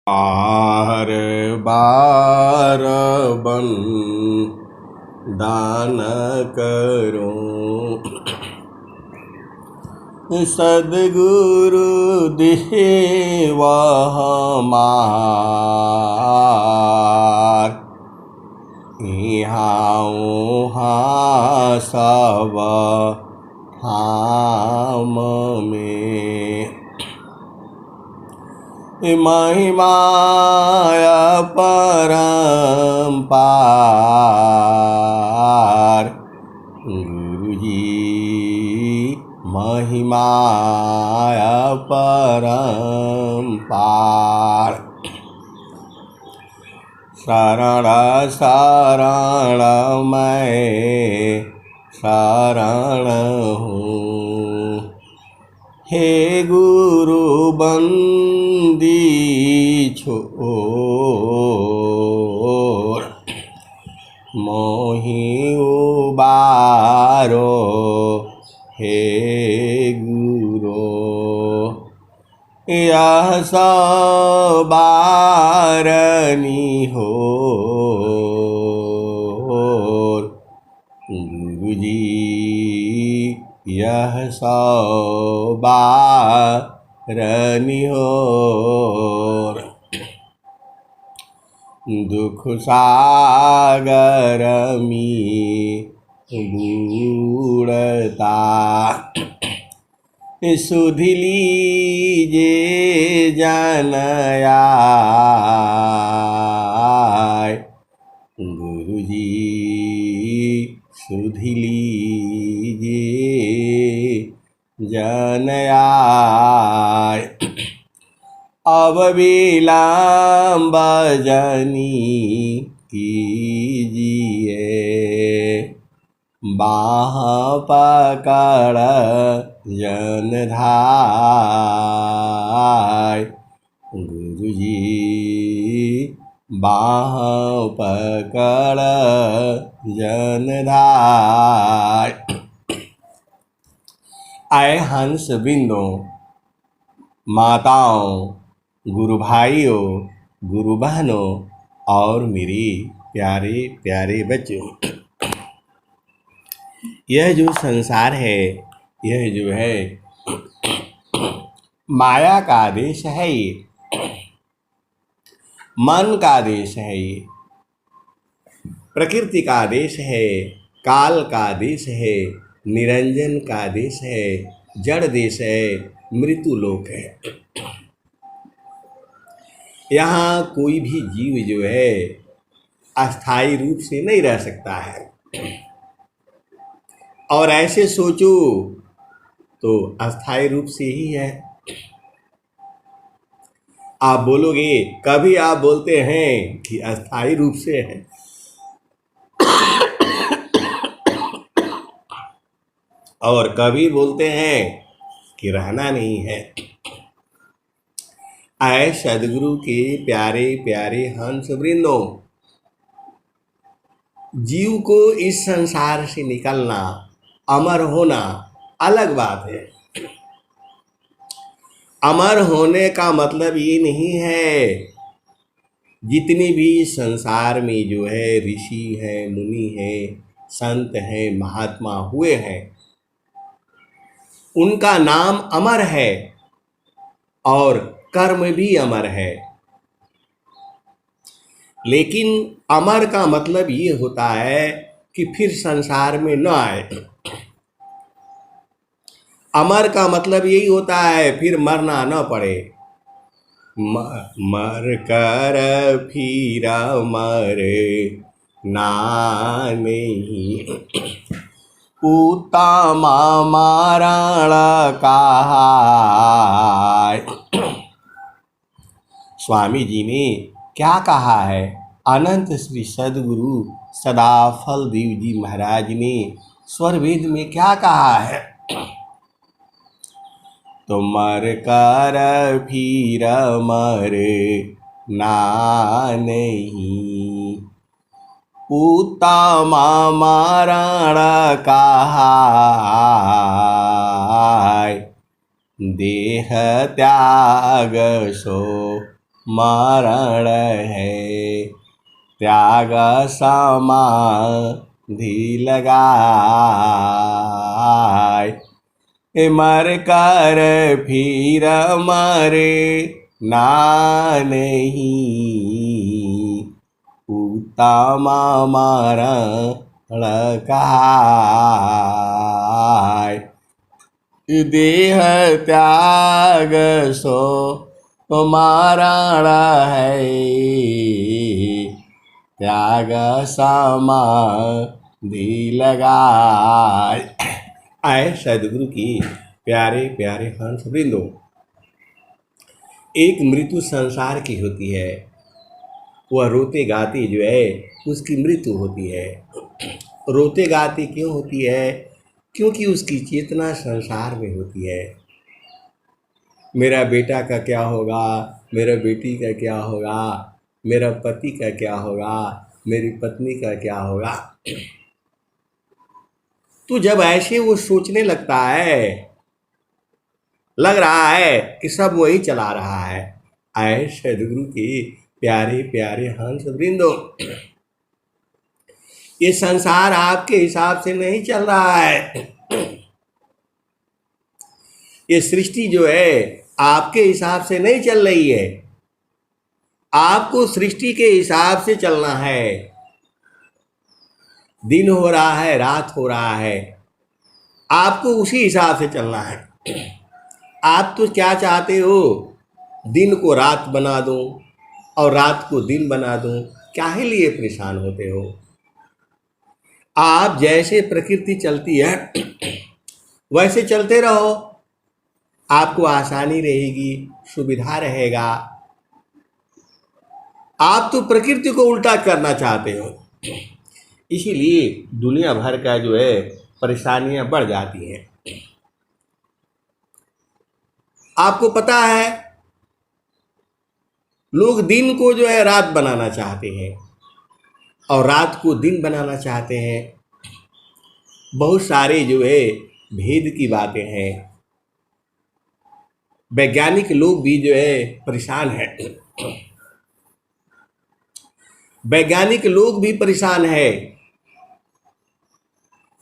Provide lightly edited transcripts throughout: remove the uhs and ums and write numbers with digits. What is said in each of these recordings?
बार बार बन दान करो, सद्गुरु देव हमार। यहाँ वहाँ सब धाम में, महिमाय परम्पार। गुरुजी महिमाय परम्पार। शरण शरण मैं शरण हूँ, हे गुरु बंदी छोर। मोहि उबारो हे गुरु, यह सब बारनी हो। गुरुजी यह सब बारनी हो। दुख सागर में बूढ़ता, सुध लीजे जन आए। गुरुजी सुध लीजे जन आए। अब विलम्ब जनी कीजिए, बाह पकड़ जन धाय। गुरुजी बाह पकड़ जन धाय। आए हंस बिंदो, माताओं, गुरु भाइयों, गुरु बहनों और मेरे प्यारे प्यारे बच्चों, यह जो संसार है, यह जो है माया का देश है। ये मन का देश है, ये प्रकृति का देश है, काल का देश है, निरंजन का देश है, जड़ देश है, मृत्यु लोक है। यहाँ कोई भी जीव जो है अस्थायी रूप से नहीं रह सकता है। और ऐसे सोचो तो अस्थायी रूप से ही है। आप बोलोगे, कभी आप बोलते हैं कि अस्थायी रूप से है, और कभी बोलते हैं कि रहना नहीं है। आए सदगुरु के प्यारे प्यारे हंस वृंदों, जीव को इस संसार से निकलना, अमर होना अलग बात है। अमर होने का मतलब ये नहीं है, जितने भी संसार में जो है ऋषि हैं, मुनि हैं, संत हैं, महात्मा हुए हैं, उनका नाम अमर है और कर्म भी अमर है। लेकिन अमर का मतलब ये होता है कि फिर संसार में न आए। अमर का मतलब यही होता है फिर मरना न पड़े। मर कर फिर मरे ना नहीं, उत्तम मरण कहाय। स्वामी जी ने क्या कहा है? अनंत श्री सद्गुरु सदाफल देव जी महाराज ने स्वर वेद में क्या कहा है? तो मर कर फिर मरे ना नहीं, उत्तम मरण कहाय। देह त्याग सो मरण है, त्याग समाधि लगाए। मर कर फिर मरे ना नहीं, उत्तम मरण कहाय। देह त्याग सो मरण है, त्याग समाधि लगाए। आए सदगुरु की प्यारे प्यारे हंस वृंदो, एक मृत्यु संसार की होती है, वह रोते गाते जो है उसकी मृत्यु होती है। रोते गाते क्यों होती है? क्योंकि उसकी चेतना संसार में होती है। मेरा बेटा का क्या होगा, मेरा बेटी का क्या होगा, मेरा पति का क्या होगा, मेरी पत्नी का क्या होगा। तो जब ऐसे वो सोचने लगता है, लग रहा है कि सब वही चला रहा है। आए सदगुरु के प्यारे प्यारे हंस वृंदो, ये संसार आपके हिसाब से नहीं चल रहा है। ये सृष्टि जो है आपके हिसाब से नहीं चल रही है। आपको सृष्टि के हिसाब से चलना है। दिन हो रहा है, रात हो रहा है, आपको उसी हिसाब से चलना है। आप तो क्या चाहते हो? दिन को रात बना दूं और रात को दिन बना दूं। काहे लिए परेशान होते हो? आप जैसे प्रकृति चलती है वैसे चलते रहो, आपको आसानी रहेगी, सुविधा रहेगा। आप तो प्रकृति को उल्टा करना चाहते हो, इसीलिए दुनिया भर का जो है परेशानियां बढ़ जाती हैं। आपको पता है लोग दिन को जो है रात बनाना चाहते हैं और रात को दिन बनाना चाहते हैं। बहुत सारे जो है भेद की बातें हैं। वैज्ञानिक लोग भी जो है परेशान हैं। वैज्ञानिक लोग भी परेशान है।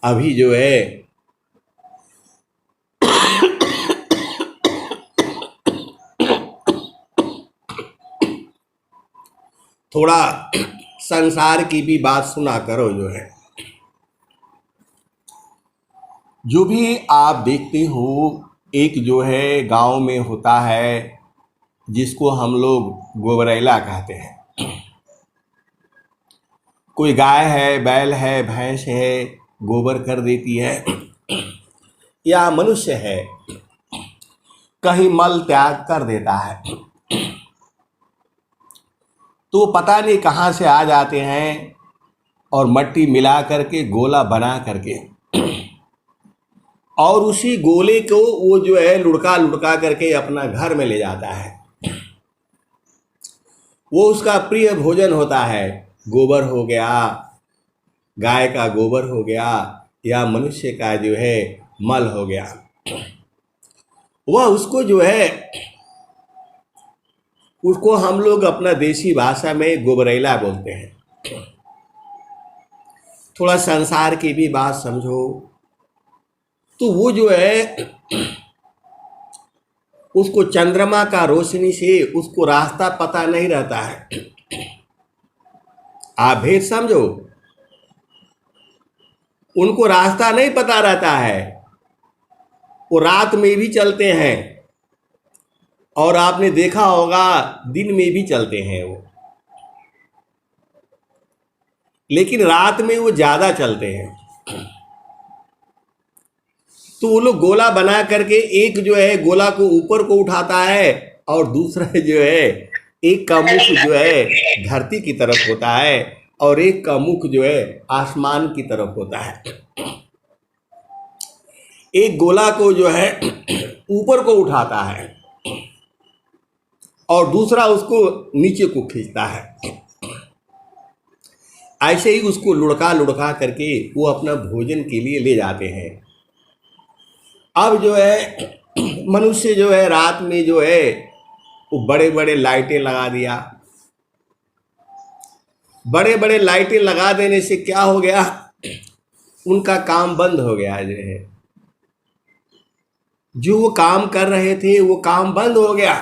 अभी जो है थोड़ा संसार की भी बात सुना करो। जो है जो भी आप देखते हो, एक जो है गांव में होता है जिसको हम लोग गोबरैला कहते हैं। कोई गाय है, बैल है, भैंस है, गोबर कर देती है, या मनुष्य है कहीं मल त्याग कर देता है, तो पता नहीं कहाँ से आ जाते हैं और मट्टी मिला करके गोला बना करके और उसी गोले को वो जो है लुढ़का लुढ़का करके अपना घर में ले जाता है। वो उसका प्रिय भोजन होता है। गोबर हो गया, गाय का गोबर हो गया, या मनुष्य का जो है मल हो गया, वह उसको जो है उसको हम लोग अपना देसी भाषा में गोबरैला बोलते हैं। थोड़ा संसार की भी बात समझो। तो वो जो है उसको चंद्रमा का रोशनी से उसको रास्ता पता नहीं रहता है। आप भेद समझो, उनको रास्ता नहीं पता रहता है। वो रात में भी चलते हैं और आपने देखा होगा दिन में भी चलते हैं वो, लेकिन रात में वो ज्यादा चलते हैं। तो वो लोग गोला बना करके एक जो है गोला को ऊपर को उठाता है और दूसरा जो है एक का मुख जो है धरती की तरफ होता है और एक का मुख जो है आसमान की तरफ होता है। एक गोला को जो है ऊपर को उठाता है और दूसरा उसको नीचे को खींचता है। ऐसे ही उसको लुढ़का लुढ़का करके वो अपना भोजन के लिए ले जाते हैं। अब जो है मनुष्य जो है रात में जो है वो बड़े बड़े लाइटें लगा दिया। बड़े बड़े लाइटें लगा देने से क्या हो गया, उनका काम बंद हो गया जो है, जो वो काम कर रहे थे वो काम बंद हो गया।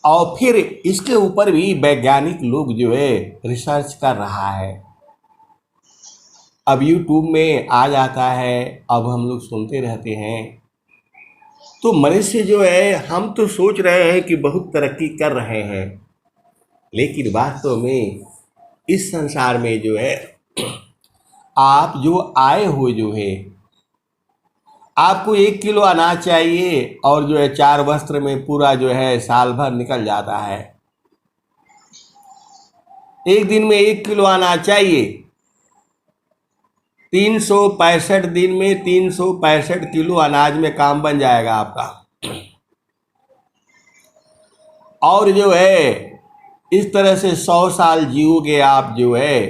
और फिर इसके ऊपर भी वैज्ञानिक लोग जो है रिसर्च कर रहा है। अब यूट्यूब में आ जाता है, अब हम लोग सुनते रहते हैं। तो मनुष्य जो है, हम तो सोच रहे हैं कि बहुत तरक्की कर रहे हैं, लेकिन वास्तव में इस संसार में जो है, आप जो आए हो जो है, आपको 1 किलो अनाज चाहिए और जो है 4 वस्त्र में पूरा जो है साल भर निकल जाता है। एक दिन में 1 किलो अनाज चाहिए, 365 दिन में 365 किलो अनाज में काम बन जाएगा आपका। और जो है इस तरह से 100 साल जियोगे आप जो है,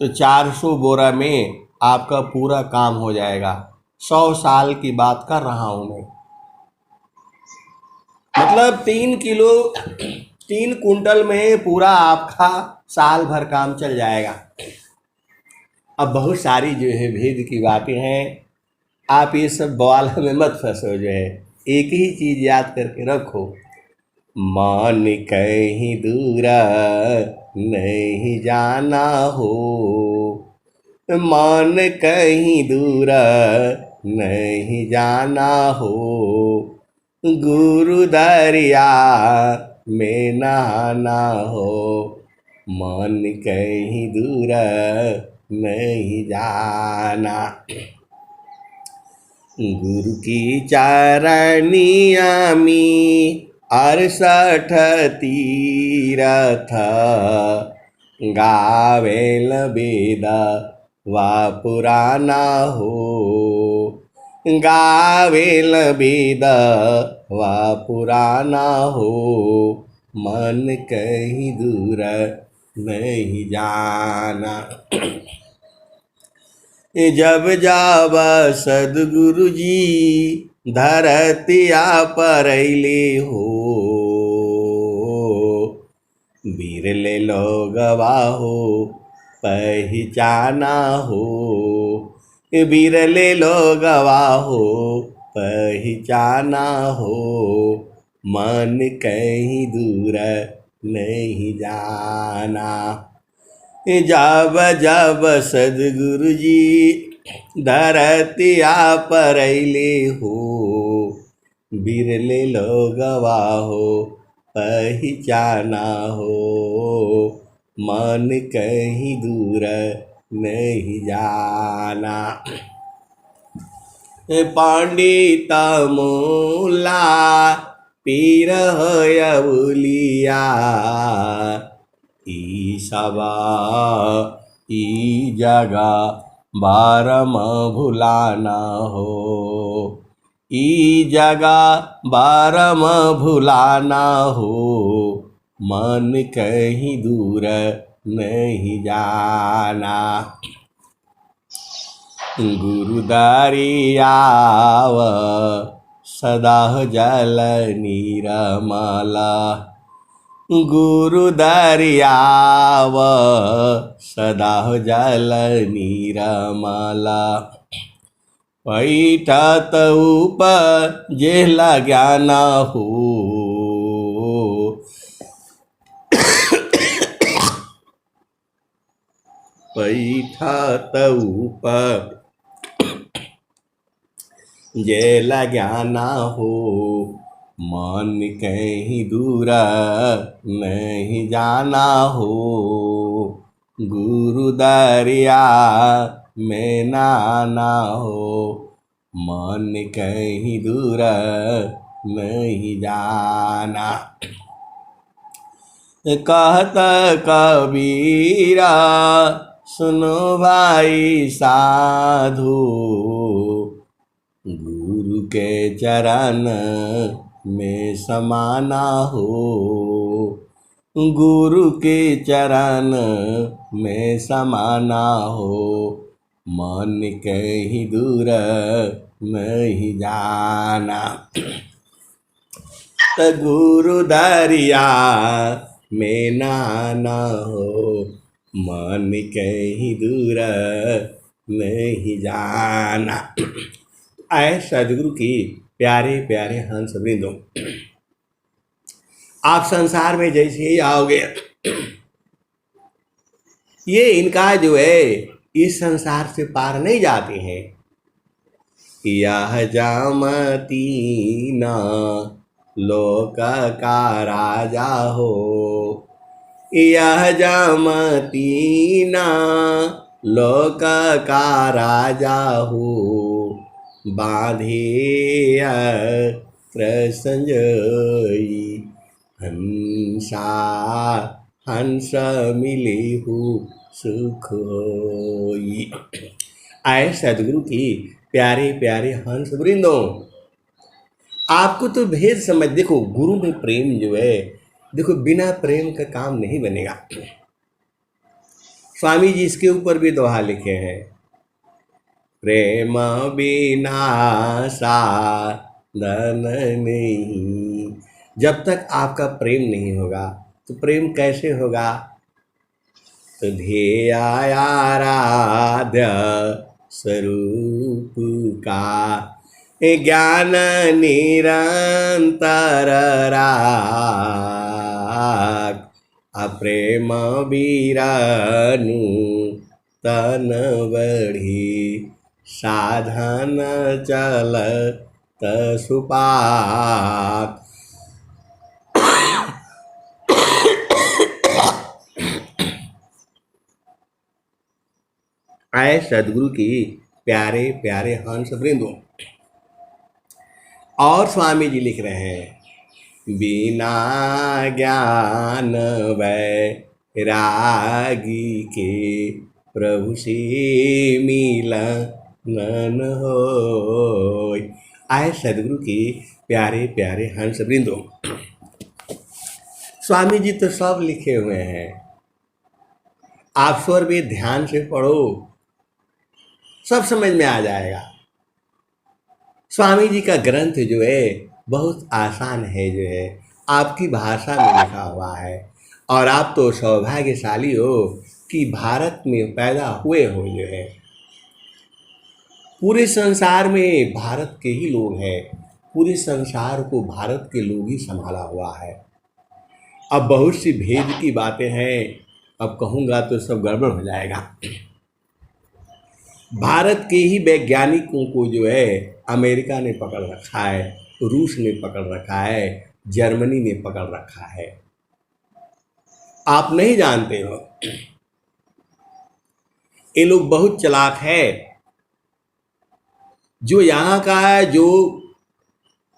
तो 400 बोरा में आपका पूरा काम हो जाएगा। 100 साल की बात कर रहा हूं मैं, मतलब 3 कुंटल में पूरा आपका साल भर काम चल जाएगा। अब बहुत सारी जो है भेद की बातें हैं, आप ये सब बवाल में मत फंसो। जो है एक ही चीज याद करके रखो, मान कहीं दूरा नहीं जाना हो, मान कहीं दूरा नहीं जाना हो, गुरु दरिया में नहाना हो, मान कहीं दूरा नहीं जाना। गुरु की चरनिया में 68 तीरथ, गावेल वेद वा पुराना हो, गावेल वेद वा पुराना हो, मन कहीं दूर नहीं जाना। जब जाब सदगुरु जी धरतिया परैले हो, बिरले लोगवा हो पहचाना हो, बिरले लोगवा हो पहचाना हो, मन कहीं दूर नहीं जाना। जब जब सदगुरु जी धरतिया परैले हो, बिरले लोगवा हो पहचाना हो, मन कहीं दूर नहीं जाना। पंडित मूला पीर बुलिया, ई सबा ई जगा बारम भुलाना हो, ई जगा बारम भुलाना हो, मन कहीं दूर नहीं जाना। गुरु दरियाव सदा जल नीरमला, गुरु दरियाव सदा जल नीरमला, पैठत उपजेला ज्ञान हो, पैठत उपजेला ज्ञान हो, मन कहीं दूर नहीं जाना हो, गुरु दरिया में नाना हो, मन कहीं दूर नहीं जाना। कहत कबीरा सुनो भाई साधु, गुरु के चरण में समाना हो, गुरु के चरण में समाना हो, मन कहीं दूर नहीं जाना। त गुरु दरिया में ना हो, मन कहीं दूर नहीं जाना। आए सदगुरु की प्यारे प्यारे हंस वृंदों, आप संसार में जैसे ही आओगे, ये इनका जो है इस संसार से पार नहीं जाते हैं। यह जामती ना लोक का राजा हो, यह जामती ना लोक का राजा हो, बांधे संजयी हंसा हंस मिले हो सुख होई। आए सदगुरु की प्यारे प्यारे हंस वृंदों, आपको तो भेद समझ, देखो गुरु में प्रेम जो है, देखो बिना प्रेम का काम नहीं बनेगा। स्वामी जी इसके ऊपर भी दोहा लिखे हैं, प्रेम बिना साधन नहीं। जब तक आपका प्रेम नहीं होगा तो प्रेम कैसे होगा? तो ध्येय आराध्य स्वरूप का ज्ञान निरंतर राग, अप्रेम बीरानु तन बढ़ी, साधन चलत सुपाक। आए सदगुरु की प्यारे प्यारे हंस वृंदों, और स्वामी जी लिख रहे हैं, बिना ज्ञान वैरागी के प्रभु से मिलन होय। आए सदगुरु की प्यारे प्यारे हंस वृंदों, स्वामी जी तो सब लिखे हुए हैं, आप स्वर भी ध्यान से पढ़ो, सब समझ में आ जाएगा। स्वामी जी का ग्रंथ जो है बहुत आसान है, जो है आपकी भाषा में लिखा हुआ है, और आप तो सौभाग्यशाली हो कि भारत में पैदा हुए हो। जो है पूरे संसार में भारत के ही लोग हैं, पूरे संसार को भारत के लोग ही संभाला हुआ है। अब बहुत सी भेद की बातें हैं, अब कहूँगा तो सब गड़बड़ हो जाएगा। भारत के ही वैज्ञानिकों को जो है अमेरिका ने पकड़ रखा है, रूस ने पकड़ रखा है, जर्मनी ने पकड़ रखा है। आप नहीं जानते हो, ये लोग बहुत चालाक है। जो यहाँ का है, जो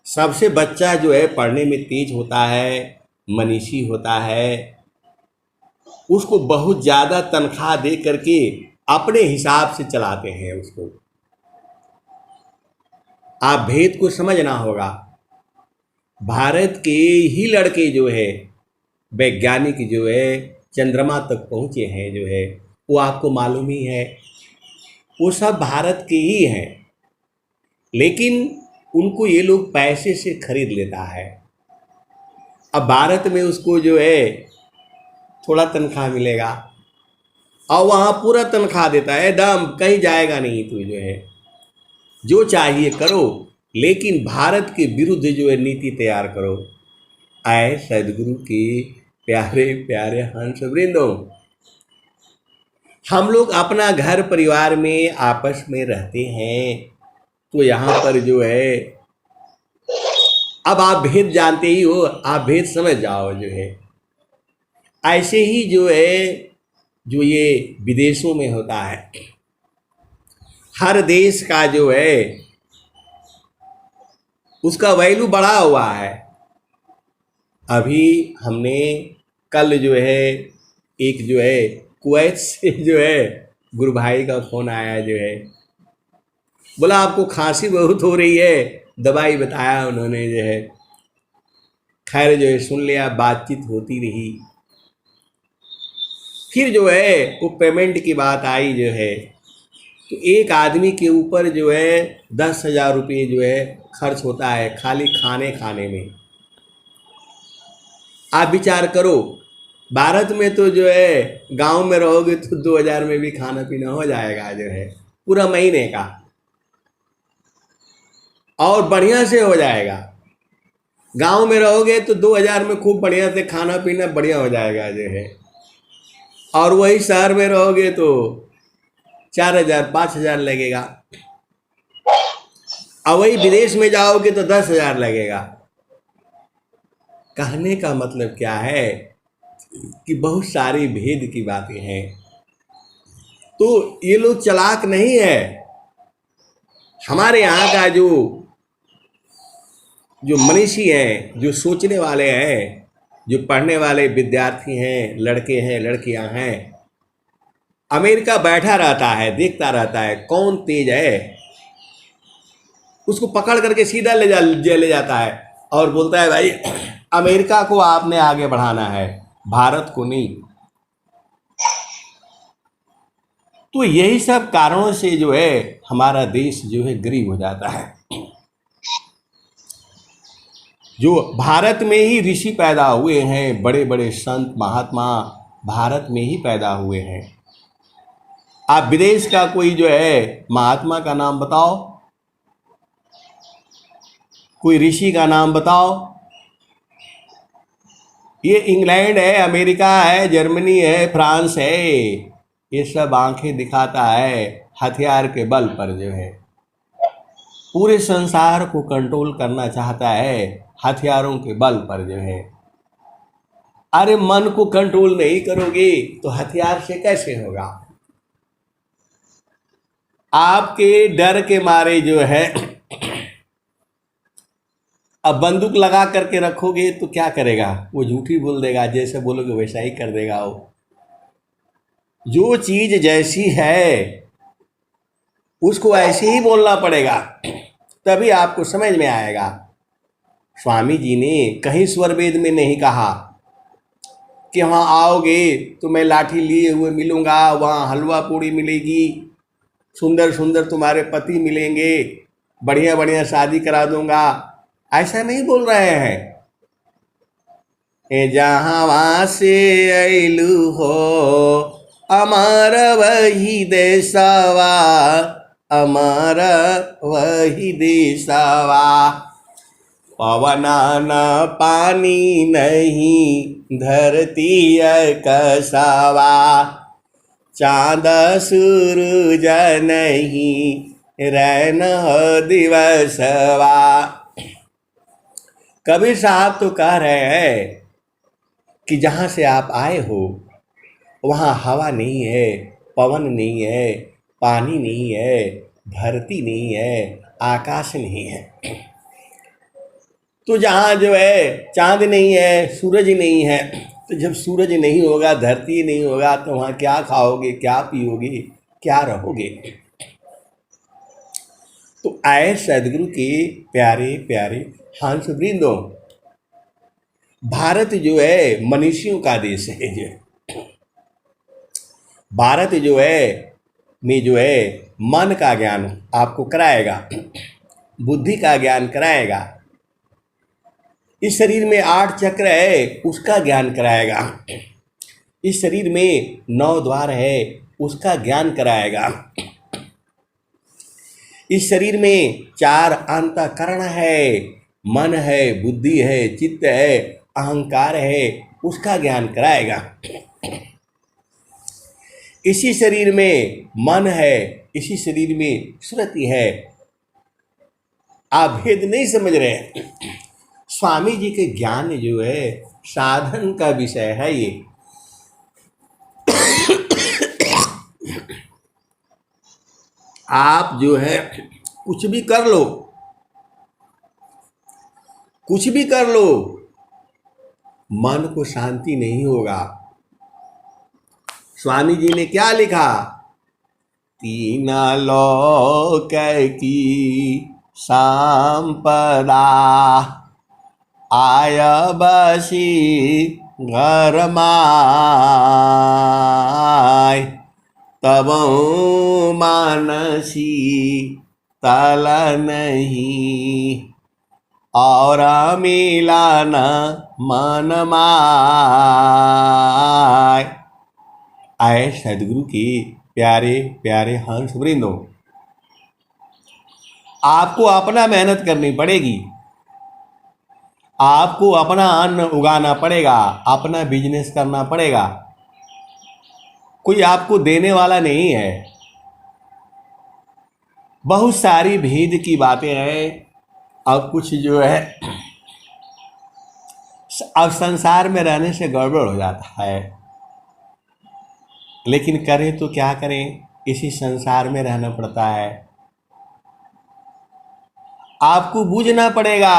सबसे बच्चा जो है पढ़ने में तेज होता है, मनीषी होता है, उसको बहुत ज़्यादा तनख्वाह दे करके अपने हिसाब से चलाते हैं उसको। आप भेद को समझना होगा। भारत के ही लड़के जो है वैज्ञानिक जो है चंद्रमा तक पहुँचे हैं, जो है वो आपको मालूम ही है, वो सब भारत के ही हैं, लेकिन उनको ये लोग पैसे से खरीद लेता है। अब भारत में उसको जो है थोड़ा तनख्वाह मिलेगा, और वहाँ पूरा तनख्वाह देता है, दम कहीं जाएगा नहीं, तो जो है जो चाहिए करो, लेकिन भारत के विरुद्ध जो है नीति तैयार करो। आए सदगुरु के प्यारे प्यारे हंस वृंदों, हम लोग अपना घर परिवार में आपस में रहते हैं, तो यहाँ पर जो है अब आप भेद जानते ही हो, आप भेद समझ जाओ। जो है ऐसे ही जो है जो ये विदेशों में होता है, हर देश का जो है उसका वैल्यू बढ़ा हुआ है। अभी हमने कल जो है एक जो है कुवैत से जो है गुरु भाई का फ़ोन आया, जो है बोला आपको खांसी बहुत हो रही है, दवाई बताया उन्होंने। जो है खैर जो है सुन लिया, बातचीत होती रही। फिर जो है वो पेमेंट की बात आई, जो है तो एक आदमी के ऊपर जो है 10,000 रुपये जो है खर्च होता है खाली खाने खाने में। आप विचार करो, भारत में तो जो है गांव में रहोगे तो 2000 में भी खाना पीना हो जाएगा जो है पूरा महीने का, और बढ़िया से हो जाएगा। गांव में रहोगे तो 2000 में खूब बढ़िया से खाना पीना बढ़िया हो जाएगा जो है, और वही शहर में रहोगे तो 4000 5000 लगेगा, और वही विदेश में जाओगे तो 10,000 लगेगा। कहने का मतलब क्या है कि बहुत सारी भेद की बातें हैं। तो ये लोग चालाक नहीं है। हमारे यहाँ का जो मनीषी हैं, जो सोचने वाले हैं, जो पढ़ने वाले विद्यार्थी हैं, लड़के हैं लड़कियां हैं, अमेरिका बैठा रहता है, देखता रहता है कौन तेज है, उसको पकड़ करके सीधा ले जाता है और बोलता है भाई अमेरिका को आपने आगे बढ़ाना है, भारत को नहीं। तो यही सब कारणों से जो है हमारा देश जो है गरीब हो जाता है। जो भारत में ही ऋषि पैदा हुए हैं, बड़े बड़े संत महात्मा भारत में ही पैदा हुए हैं। आप विदेश का कोई जो है महात्मा का नाम बताओ, कोई ऋषि का नाम बताओ। ये इंग्लैंड है, अमेरिका है, जर्मनी है, फ्रांस है, ये सब आंखें दिखाता है हथियार के बल पर जो है पूरे संसार को कंट्रोल करना चाहता है, हथियारों के बल पर जो है। अरे मन को कंट्रोल नहीं करोगे तो हथियार से कैसे होगा? आपके डर के मारे जो है अब बंदूक लगा करके रखोगे तो क्या करेगा? वो झूठी बोल देगा, जैसे बोलोगे वैसा ही कर देगा। वो जो चीज जैसी है उसको ऐसे ही बोलना पड़ेगा, तभी आपको समझ में आएगा। स्वामी जी ने कहीं स्वर वेद में नहीं कहा कि वहाँ आओगे तो मैं लाठी लिए हुए मिलूंगा, वहाँ हलवा पूड़ी मिलेगी, सुंदर सुंदर तुम्हारे पति मिलेंगे, बढ़िया बढ़िया शादी करा दूंगा। ऐसा नहीं बोल रहे हैं। जहाँ वहाँ से अइलू हो अमर वही देशवा, अमर वही देशवा। पवना न पानी नहीं धरती कसवा, चाँद सूरज नहीं रैन दिवसवा। कबीर साहब तो कह रहे हैं कि जहाँ से आप आए हो वहाँ हवा नहीं है, पवन नहीं है, पानी नहीं है, धरती नहीं है, आकाश नहीं है। तो जहाँ जो है चांद नहीं है, सूरज नहीं है, तो जब सूरज नहीं होगा, धरती नहीं होगा, तो वहाँ क्या खाओगे, क्या पियोगे, क्या रहोगे? तो आए सदगुरु के प्यारे प्यारे हंस वृंदों, भारत जो है मनीषियों का देश है। जो भारत जो है में जो है मन का ज्ञान आपको कराएगा, बुद्धि का ज्ञान कराएगा। इस शरीर में 8 चक्र है, उसका ज्ञान कराएगा। इस शरीर में 9 द्वार है, उसका ज्ञान कराएगा। इस शरीर में 4 अंतःकरण है, मन है, बुद्धि है, चित्त है, अहंकार है, उसका ज्ञान कराएगा। इसी शरीर में मन है, इसी शरीर में स्मृति है। आप भेद नहीं समझ रहे। स्वामी जी के ज्ञान जो है साधन का विषय है। ये आप जो है कुछ भी कर लो, कुछ भी कर लो, मन को शांति नहीं होगा। स्वामी जी ने क्या लिखा? 3 लोक की संपदा, आय बसी घर माय, तब मानसी तल नहीं। और मिलन मन माय। आए सदगुरु की प्यारे प्यारे हंस वृंदों, आपको अपना मेहनत करनी पड़ेगी, आपको अपना अन्न उगाना पड़ेगा, अपना बिजनेस करना पड़ेगा। कोई आपको देने वाला नहीं है। बहुत सारी भेद की बातें हैं। अब कुछ जो है अब संसार में रहने से गड़बड़ हो जाता है, लेकिन करें तो क्या करें, इसी संसार में रहना पड़ता है। आपको बूझना पड़ेगा।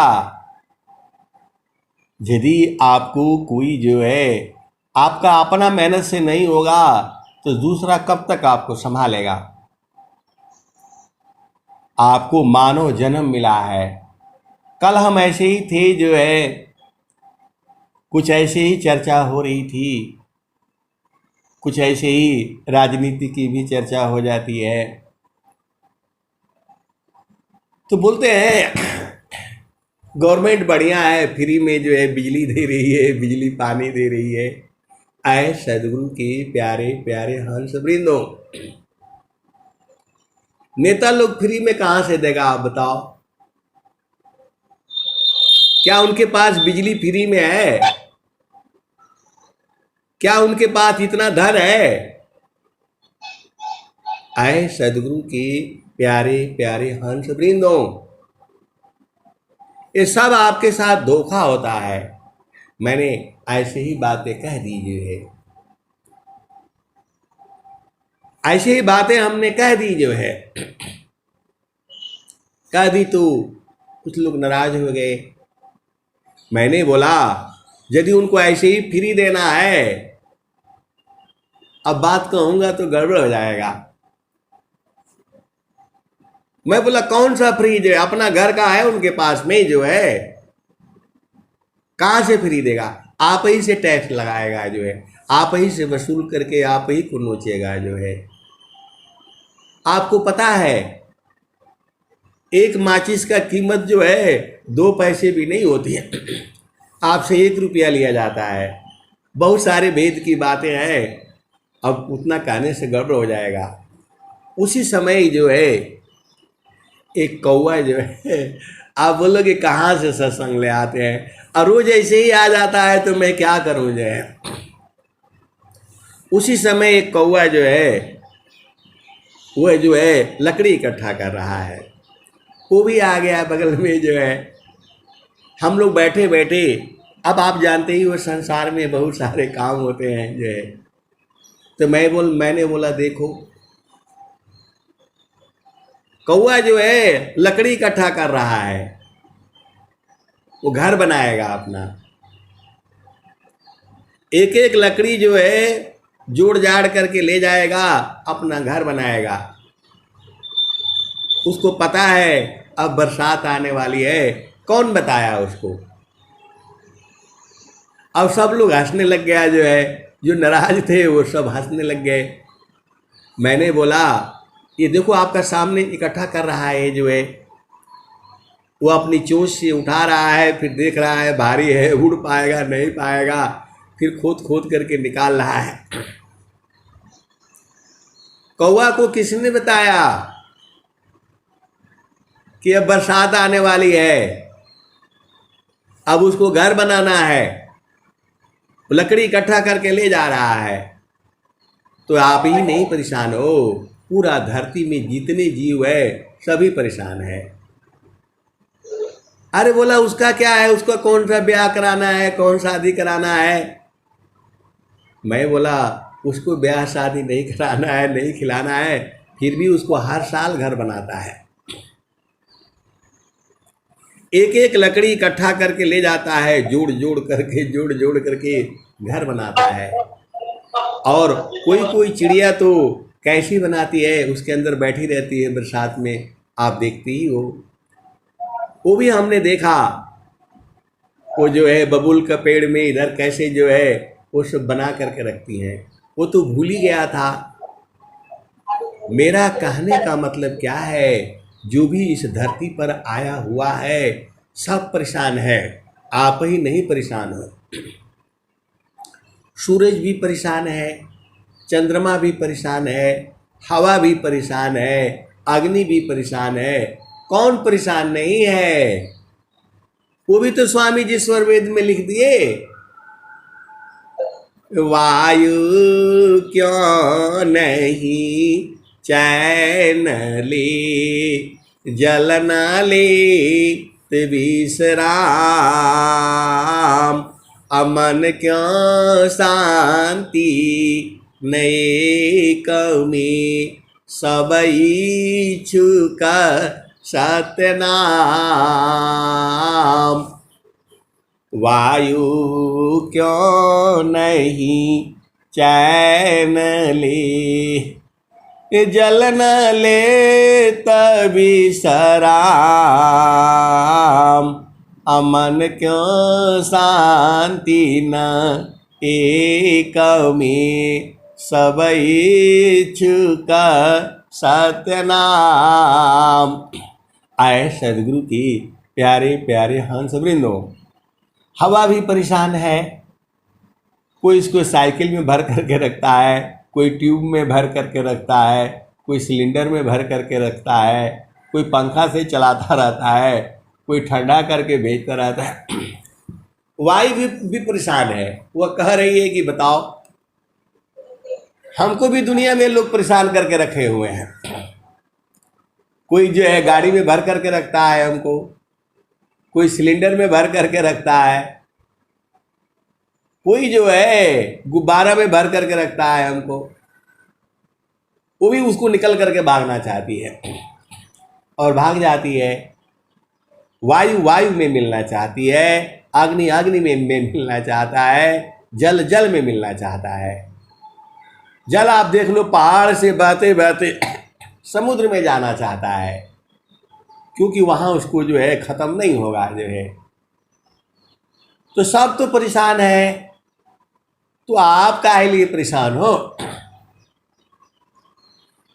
यदि आपको कोई जो है आपका अपना मेहनत से नहीं होगा तो दूसरा कब तक आपको संभालेगा। आपको मानव जन्म मिला है। कल हम ऐसे ही थे जो है, कुछ ऐसे ही चर्चा हो रही थी, कुछ ऐसे ही राजनीति की भी चर्चा हो जाती है, तो बोलते हैं गवर्नमेंट बढ़िया है, फ्री में जो है बिजली दे रही है, बिजली पानी दे रही है। आए सदगुरु के प्यारे प्यारे हंस वृंदों, नेता लोग फ्री में कहां से देगा आप बताओ। क्या उनके पास बिजली फ्री में है? क्या उनके पास इतना धन है? आए सदगुरु के प्यारे प्यारे हंस वृंदों, ये सब आपके साथ धोखा होता है। मैंने ऐसे ही बातें कह दी जो है, ऐसे ही बातें हमने कह दी जो है, कह दी तो कुछ लोग नाराज हो गए। मैंने बोला यदि उनको ऐसे ही फ्री देना है, अब बात कहूंगा तो गड़बड़ हो जाएगा। मैं बोला कौन सा फ्री जो है, अपना घर का है उनके पास में जो है, कहां से फ्री देगा? आप ही से टैक्स लगाएगा जो है, आप ही से वसूल करके आप ही को नोचेगा जो है। आपको पता है एक माचिस का कीमत जो है 2 पैसे भी नहीं होती है, आपसे 1 रुपया लिया जाता है। बहुत सारे भेद की बातें हैं, अब उतना कहने से गड़बड़ हो जाएगा। उसी समय जो है एक कौवा जो है, आप बोलोगे कहाँ से सत्संग ले आते हैं, और रोज ऐसे ही आ जाता है तो मैं क्या करूँ जो है। उसी समय एक कौवा जो है वो जो है लकड़ी इकट्ठा कर रहा है, वो भी आ गया बगल में जो है। हम लोग बैठे बैठे, अब आप जानते ही वो संसार में बहुत सारे काम होते हैं जो है, तो मैंने बोला देखो कौवा जो है लकड़ी इकट्ठा कर रहा है, वो घर बनाएगा अपना। एक एक लकड़ी जो है जोड़ जाड़ करके ले जाएगा, अपना घर बनाएगा। उसको पता है अब बरसात आने वाली है, कौन बताया उसको। अब सब लोग हंसने लग गया जो है, जो नाराज थे वो सब हंसने लग गए। मैंने बोला ये देखो आपका सामने इकट्ठा कर रहा है जो है, वो अपनी चोंच से उठा रहा है, फिर देख रहा है भारी है, उड़ पाएगा नहीं पाएगा, फिर खोद खोद करके निकाल रहा है। कौवा को किसने बताया कि अब बरसात आने वाली है, अब उसको घर बनाना है, लकड़ी इकट्ठा करके ले जा रहा है। तो आप ही नहीं परेशान हो, पूरा धरती में जितने जीव है सभी परेशान है। अरे बोला उसका क्या है, उसका कौन सा ब्याह कराना है, कौन शादी कराना है। मैं बोला उसको ब्याह शादी नहीं कराना है, नहीं खिलाना है, फिर भी उसको हर साल घर बनाता है। एक एक लकड़ी इकट्ठा करके ले जाता है, जोड़ जोड़ करके घर बनाता है। और कोई कोई चिड़िया तो कैसी बनाती है, उसके अंदर बैठी रहती है बरसात में, आप देखती ही हो। वो भी हमने देखा, वो जो है बबूल का पेड़ में इधर कैसे जो है वो सब बना करके रखती हैं। वो तो भूल ही गया था। मेरा कहने का मतलब क्या है, जो भी इस धरती पर आया हुआ है सब परेशान है, आप ही नहीं परेशान हो। सूरज भी परेशान है, चंद्रमा भी परेशान है, हवा भी परेशान है, अग्नि भी परेशान है। कौन परेशान नहीं है? वो भी तो स्वामी जी स्वर वेद में लिख दिए। वायु क्यों नहीं चैन ले, जल न ले विश्राम, अमन क्यों शांति नए कमी, सबई छुक सतनाम। वायु क्यों नहीं चैन ले, जल न ले तभी सराम, अमन क्यों शांति न एक में, सबई छुक सतनाम। आए सदगुरु की प्यारे प्यारे हंस वृंदो, हवा भी परेशान है। कोई इसको साइकिल में भर करके रखता है, कोई ट्यूब में भर करके रखता है, कोई सिलेंडर में भर करके रखता है, कोई पंखा से चलाता रहता है, कोई ठंडा करके भेजता रहता है। वायु भी परेशान है। वह कह रही है कि बताओ, हमको भी दुनिया में लोग परेशान करके रखे हुए हैं। कोई जो है गाड़ी में भर करके रखता है हमको, कोई सिलेंडर में भर करके रखता है, कोई जो है गुब्बारा में भर करके रखता है हमको। वो भी उसको निकल करके भागना चाहती है और भाग जाती है। वायु वायु में मिलना चाहती है, अग्नि अग्नि में मिलना चाहता है, जल जल में मिलना चाहता है। जल आप देख लो, पहाड़ से बहते बहते समुद्र में जाना चाहता है, क्योंकि वहाँ उसको जो है ख़त्म नहीं होगा जो है। तो सब तो परेशान है, तो आप काहे लिए परेशान हो?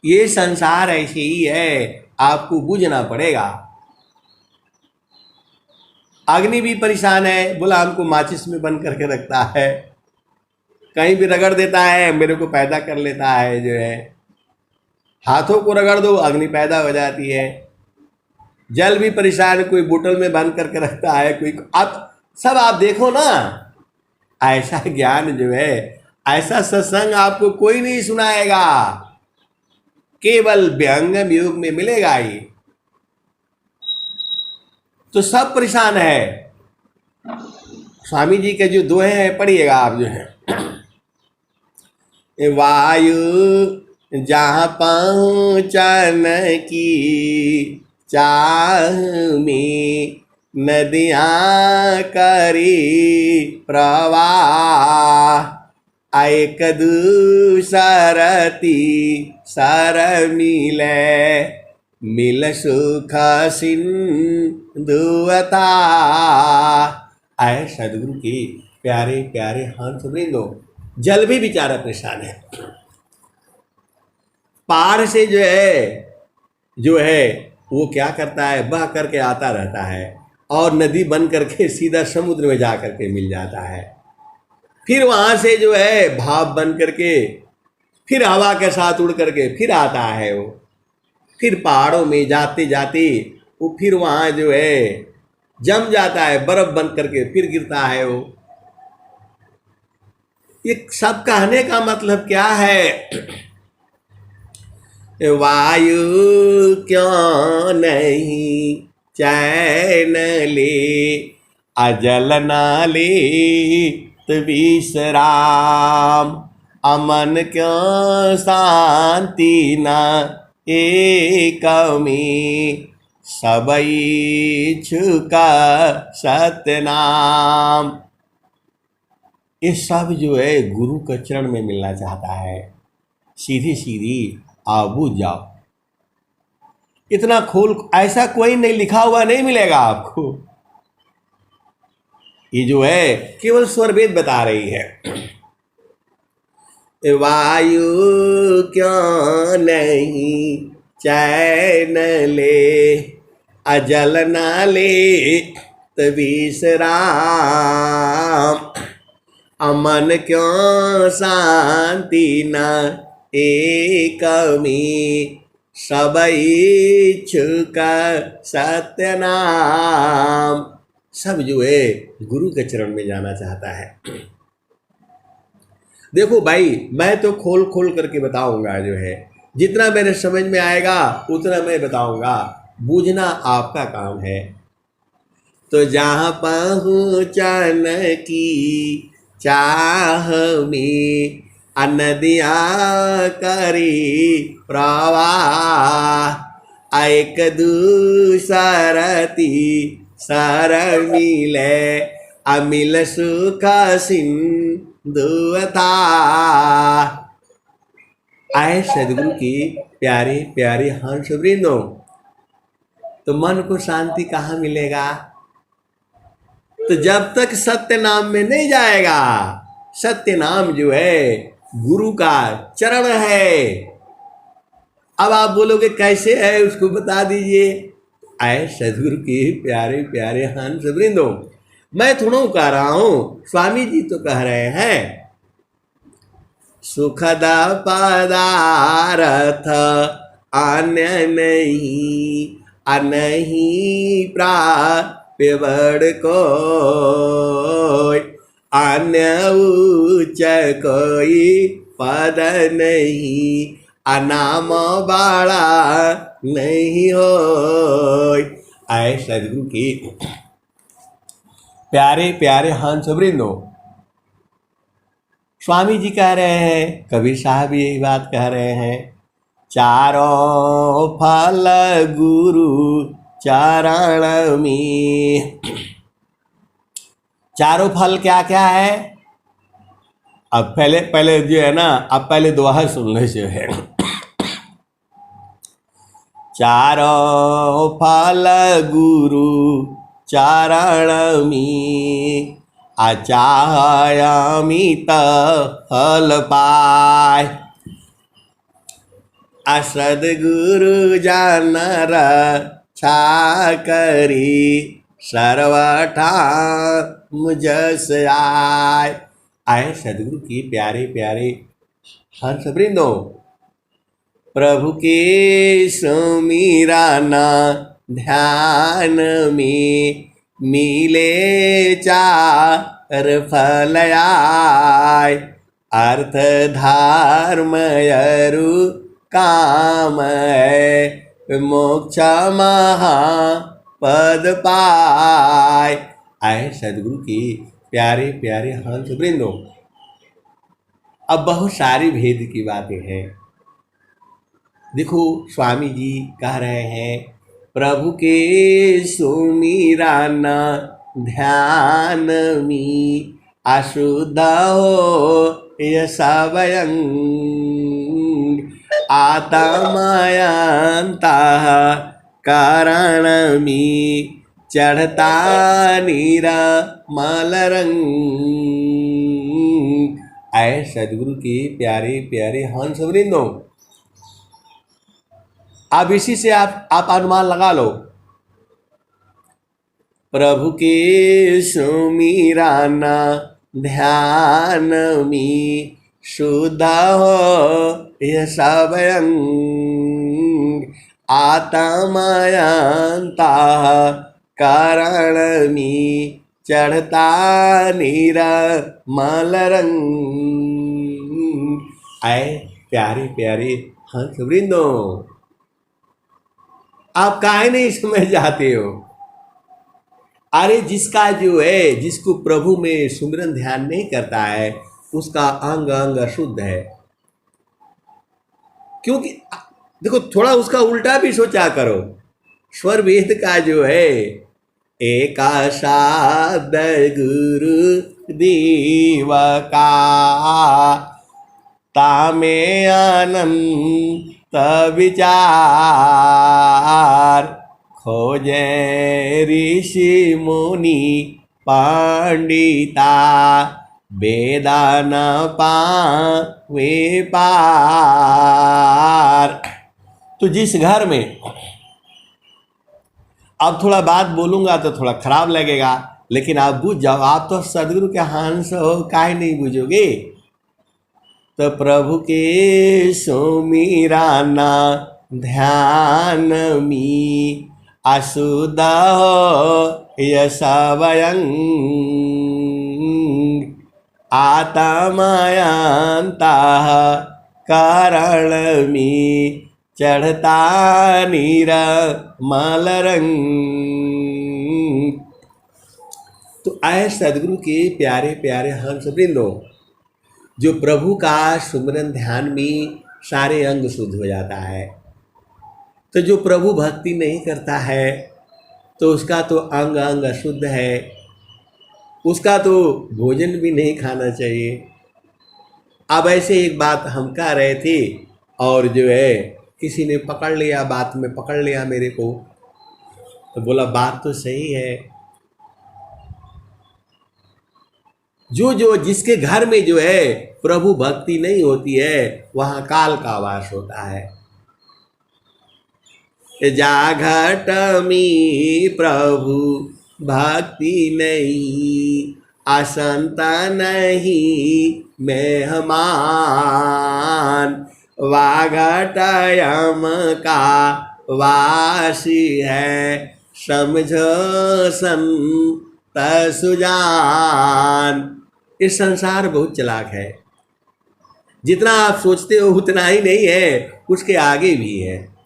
ये संसार ऐसे ही है, आपको बूझना पड़ेगा। अग्नि भी परेशान है, बोला हमको माचिस में बंद करके रखता है, कहीं भी रगड़ देता है, मेरे को पैदा कर लेता है जो है। हाथों को रगड़ दो, अग्नि पैदा हो जाती है। जल भी परेशान, कोई बोतल में बंद करके रखता है, कोई आप सब आप देखो ना। ऐसा ज्ञान जो है, ऐसा सत्संग आपको कोई नहीं सुनाएगा, केवल व्यंगम युग में मिलेगा ही। तो सब परेशान है। स्वामी जी के जो दोहे हैं पढ़िएगा आप जो है। वायु जहाँ पहुँचन की चाह में, नदियाँ करी प्रवाह, एक दूसरती सर मिले, मिल सुख सिंधुवता। आए सदगुरु की प्यारे प्यारे हंस वृंदो, जल भी बेचारा परेशान है। पार से जो है वो क्या करता है, बह करके आता रहता है और नदी बन करके सीधा समुद्र में जा करके मिल जाता है। फिर वहाँ से जो है भाप बन करके फिर हवा के साथ उड़ करके फिर आता है वो। फिर पहाड़ों में जाते जाते वो फिर वहाँ जो है जम जाता है, बर्फ बन करके फिर गिरता है वो। ये सब कहने का मतलब क्या है? वायु क्यों नहीं चैन ले, अजल न ले विश्राम, अमन क्यों शांति न एक में, सबई छुका सतनाम। ये सब जो है गुरु के चरण में मिलना चाहता है। सीधी सीधी आओ बूझ जाओ, इतना खोल ऐसा कोई नहीं लिखा हुआ नहीं मिलेगा आपको। ये जो है केवल स्वर वेद बता रही है। वायु क्यों नहीं चैन ले, अजल न ले विश्राम। अमन क्यों शांति न एक में, सब इच्छुक सत्य नाम। सब जो है गुरु के चरण में जाना चाहता है। देखो भाई, मैं तो खोल खोल करके बताऊंगा, जो है जितना मेरे समझ में आएगा उतना मैं बताऊंगा, बूझना आपका काम है। तो जहाँ पहुँचन की चाह में, नदियाँ करी प्रवाह, एक दूसरती सर मिले, अमिल सुख सिंधु था। आए सदगुरु की प्यारे प्यारे हंस वृंदों, तो मन को शांति कहाँ मिलेगा? तो जब तक सत्य नाम में नहीं जाएगा। सत्य नाम जो है गुरु का चरण है। अब आप बोलोगे कैसे है, उसको बता दीजिए। आए सदगुरु के प्यारे प्यारे हंस वृंदों, मैं थोड़ा कह रहा हूं, स्वामी जी तो कह रहे हैं, सुखद पदार्थ अन्य नहीं, नहीं प्राप्य बड़ को, अन्य उच्च कोई पद नहीं, अनाम बाड़ा नहीं हो। आए सदगुरु की प्यारे प्यारे हंस वृंदों, स्वामी जी कह रहे हैं, कबीर साहब यही बात कह रहे हैं, चारों फल गुरु चरण में। चारों फल क्या क्या है? अब पहले जो है ना, अब पहले दोहा सुन लो जो है। चारों फल गुरु चरण में, अचायामित फल पाय, सद्गुरु जानर छा करी, सर्वठा मुझस आय। आए सदगुरु की प्यारे प्यारे हंस वृंदों, प्रभु के सुमिरना ध्यान में, मिले चार फल आय, अर्थ धर्म अरु काम है, मोक्ष महापद पाय। आए सदगुरु की प्यारे प्यारे हंस वृंदों, अब बहुत सारी भेद की बातें हैं। देखो स्वामी जी कह रहे हैं, प्रभु के सुमिरना ध्यान में, अशुद्ध हो यह सबयंग, आत्मायंता कारण में, चढ़ता नीरा मलरंग। आए सदगुरु के प्यारे प्यारे हंस वृंदों, अब इसी से आप अनुमान लगा लो, प्रभु के सुमिरना ध्यान में, शुद्ध हो यह सबयंग, आत्मायंता कारण में, चढ़ता नीरा मलरंग। आए प्यारे प्यारे हंस वृंदों, आप काहे नहीं समझ जाते हो? अरे जिसका जो है, जिसको प्रभु में सुमिरन ध्यान नहीं करता है, उसका अंग अंग अशुद्ध है। क्योंकि देखो, थोड़ा उसका उल्टा भी सोचा करो। स्वर वेद का जो है, एका शब्द गुरु देव का, तामे अनंत विचार, खोजे ऋषि मुनि पंडिता, वेदा न पावे पार। तो जिस घर में अब थोड़ा बात बोलूँगा तो थोड़ा खराब लगेगा, लेकिन आप बुझ जाओ, आप तो सदगुरु के हंस हो, काहे नहीं बुझोगे। तो प्रभु के सुमिराना ध्यान मी असुद यशवयं आत्मयंता कारण मी चढ़ता नीर मलरंग। तो आए सदगुरु के प्यारे प्यारे हंस वृंदो, जो प्रभु का सुमिरन ध्यान में सारे अंग शुद्ध हो जाता है। तो जो प्रभु भक्ति नहीं करता है तो उसका तो अंग अंग अशुद्ध है, उसका तो भोजन भी नहीं खाना चाहिए। अब ऐसे एक बात हम कह रहे थे और जो है किसी ने पकड़ लिया, बात में पकड़ लिया मेरे को, तो बोला बात तो सही है। जो जिसके घर में जो है प्रभु भक्ति नहीं होती है वहाँ काल का वास होता है। जाघट में प्रभु भक्ति नहीं, असंत नहीं मेहमान, वाघटयम का वासी है, समझो संत सुजान। इस संसार बहुत चालाक है, जितना आप सोचते हो उतना ही नहीं है, उसके आगे भी है।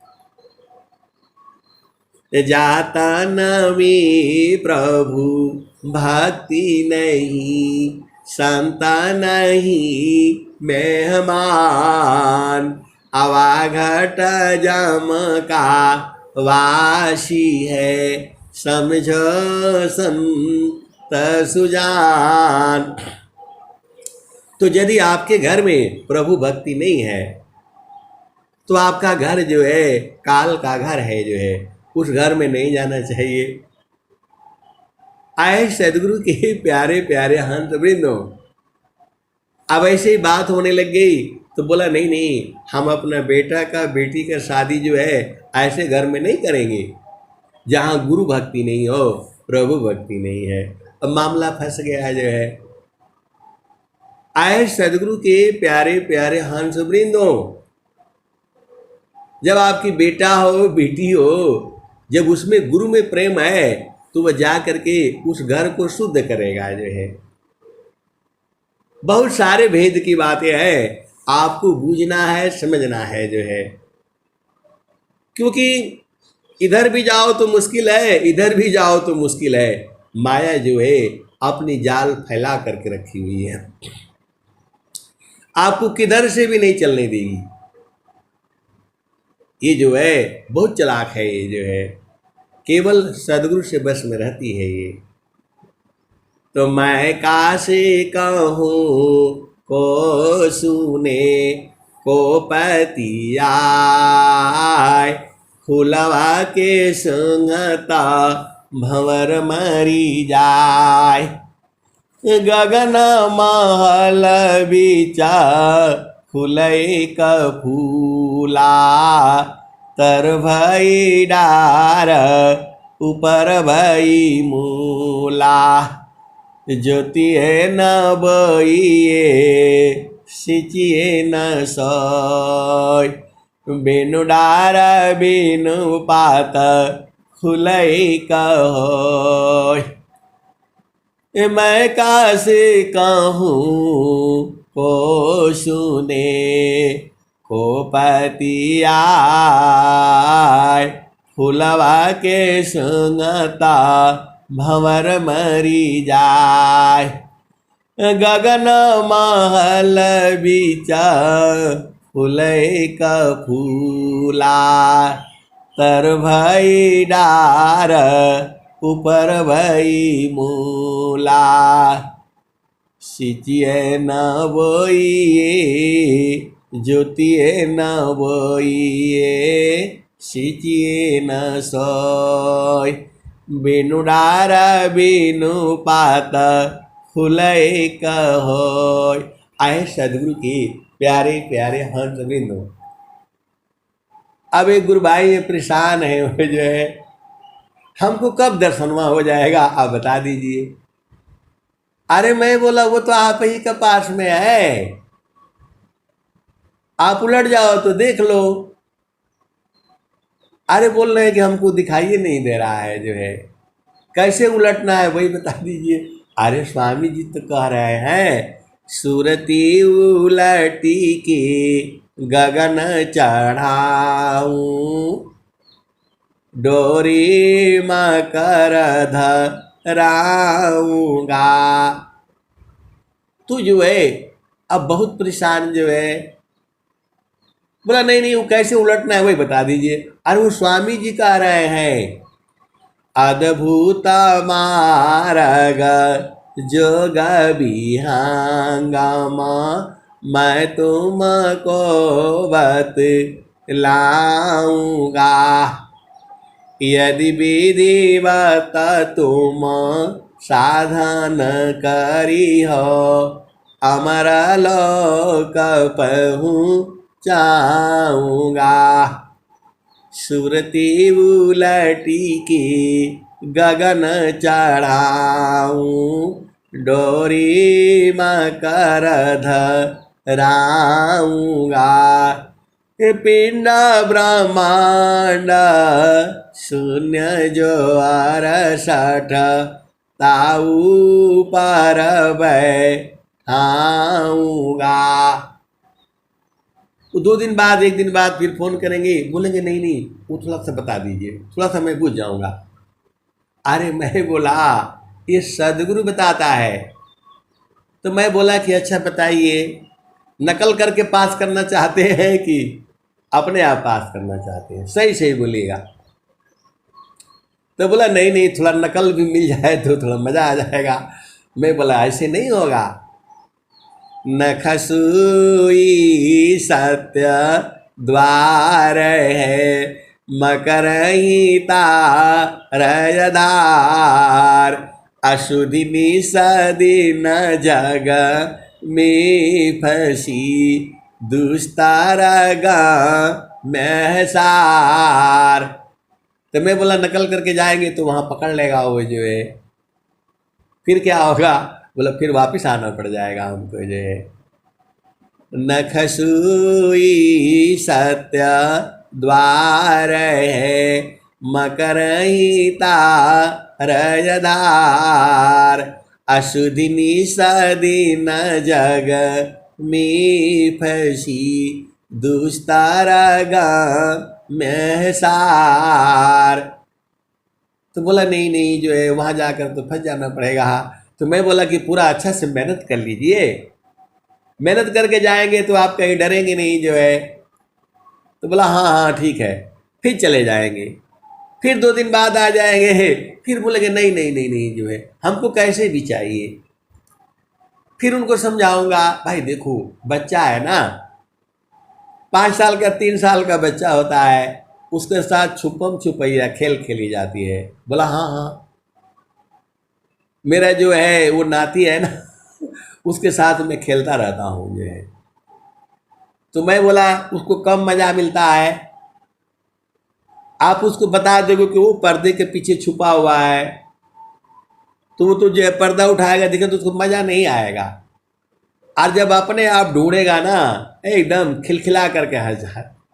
जाता नवी प्रभु भक्ति नहीं, संत नहीं मेहमान, अवाघट जम का वासी है, समझो संत सुजान। तो यदि आपके घर में प्रभु भक्ति नहीं है तो आपका घर जो है काल का घर है, जो है उस घर में नहीं जाना चाहिए। आए सदगुरु के प्यारे प्यारे हंस वृंदो, अब ऐसे ही बात होने लग गई तो बोला नहीं नहीं, हम अपना बेटा का बेटी का शादी जो है ऐसे घर में नहीं करेंगे जहाँ गुरु भक्ति नहीं हो, प्रभु भक्ति नहीं है। अब मामला फंस गया जो है। आए सदगुरु के प्यारे प्यारे हंस वृंदो, जब आपकी बेटा हो बेटी हो, जब उसमें गुरु में प्रेम है तो वह जा करके उस घर को शुद्ध करेगा जो है। बहुत सारे भेद की बातें हैं, आपको बूझना है, समझना है जो है। क्योंकि इधर भी जाओ तो मुश्किल है, इधर भी जाओ तो मुश्किल है। माया जो है अपनी जाल फैला करके रखी हुई है, आपको किधर से भी नहीं चलने देगी। ये जो है बहुत चालाक है, ये जो है केवल सदगुरु से बस में रहती है ये। तो मैं कासे कहूँ को सुने को पतिया, फुलवा के संगता भंवर मरी जाय, गगन महल बीचा फुलई का फूला, तर भई डार ऊपर भई मूला, ज्योतिए न बइए सिचिए न सोय, बिनु डार बिनु पात फुलई का होय। मैं कासे कहूँ को सुने को पतिया, फुलवा के संगता भंवर मरी जाय, गगन महल बीचा फुलई का फूला, तर भई डार ऊपर भई मूला, सिचिए न बोइए ज्योतिए न बोइए सिचिए न सोय, बिनु डार बिनु पात फुलई का होय। आए सदगुरु की प्यारे प्यारे हंस बिंदु। अब एक गुरु भाई परेशान है, वो जो है हमको कब दर्शनवा हो जाएगा, आप बता दीजिए। अरे मैं बोला वो तो आप ही के पास में है, आप उलट जाओ तो देख लो। अरे बोल रहे हैं कि हमको दिखाई नहीं दे रहा है जो है, कैसे उलटना है वही बता दीजिए। अरे स्वामी जी तो कह रहे हैं सूरती उलटी की गगन चढ़ाऊं, डोरी मकर धराऊंगा। तू जो है अब बहुत परेशान जो है। बोला नहीं नहीं वो कैसे उलटना है वही बता दीजिए। अरे वो स्वामी जी कह रहे हैं अद्भुत मार्ग जोग विहंगम, मैं तुमको बतलाऊंगा। यदि विधिवत तुम साधन करी हो, अमर लोक पहुँचाऊंगा। सुरती उलटी की गगन चढ़ाऊं, डोरी मकर धराऊंगा। पिंड ब्रह्मांड शून्य जो 68 ताऊ पर बैठाऊंगा। वो 2 दिन बाद 1 दिन बाद फिर फोन करेंगे, बोलेंगे नहीं नहीं वो थोड़ा सा बता दीजिए, थोड़ा सा मैं बुझ जाऊंगा। अरे मैं बोला ये सदगुरु बताता है। तो मैं बोला कि अच्छा बताइए, नकल करके पास करना चाहते हैं कि अपने आप पास करना चाहते हैं, सही सही बोलिएगा। तो बोला नहीं नहीं थोड़ा नकल भी मिल जाए तो थोड़ा मज़ा आ जाएगा। मैं बोला ऐसे नहीं होगा, नखसुई सत्य द्वार है, मकर हिता रजदार, अशुद्धि निषदिन जग में फंसी, दुस्तारगा महसार। तो मैं बोला नकल करके जाएंगे तो वहाँ पकड़ लेगा वो जो है, फिर क्या होगा। बोला फिर वापस आना पड़ जाएगा हमको जो है। नखसुई सत्य द्वार है, मकर हिता रजदार, अशुद्धि निषदिन जग में फंसी, दुस्तारगा महसार। तो बोला नहीं नहीं जो है वहाँ जाकर तो फंस जाना पड़ेगा। तो मैं बोला कि पूरा अच्छा से मेहनत कर लीजिए, मेहनत करके जाएंगे तो आप कहीं डरेंगे नहीं जो है। तो बोला हाँ हाँ ठीक है, फिर चले जाएंगे। फिर 2 दिन बाद आ जाएंगे, फिर बोलेंगे नहीं नहीं नहीं नहीं जो है हमको कैसे भी चाहिए। फिर उनको समझाऊंगा भाई देखो बच्चा है ना, 5 साल का 3 साल का बच्चा होता है, उसके साथ छुपम छुपैया खेल खेली जाती है। बोला हाँ हाँ मेरा जो है वो नाती है ना उसके साथ मैं खेलता रहता हूँ जो है। तो मैं बोला उसको कम मज़ा मिलता है, आप उसको बता दोगे कि वो पर्दे के पीछे छुपा हुआ है तो वो तो जो है पर्दा उठाएगा देखें तो उसको मज़ा नहीं आएगा। और जब अपने आप ढूंढेगा ना एकदम खिलखिला करके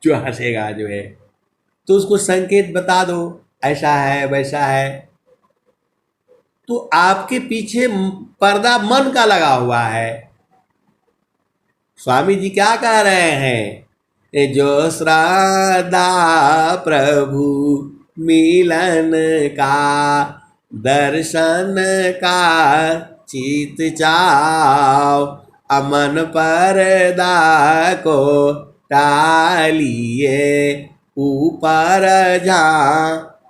जो हंसेगा जो है, तो उसको संकेत बता दो ऐसा है वैसा है, तो आपके पीछे पर्दा मन का लगा हुआ है। स्वामी जी क्या कह रहे हैं, जो श्रद्धा प्रभु मिलन का, दर्शन का चित चाव, अमन पर्दा को टालिए, ऊपर जा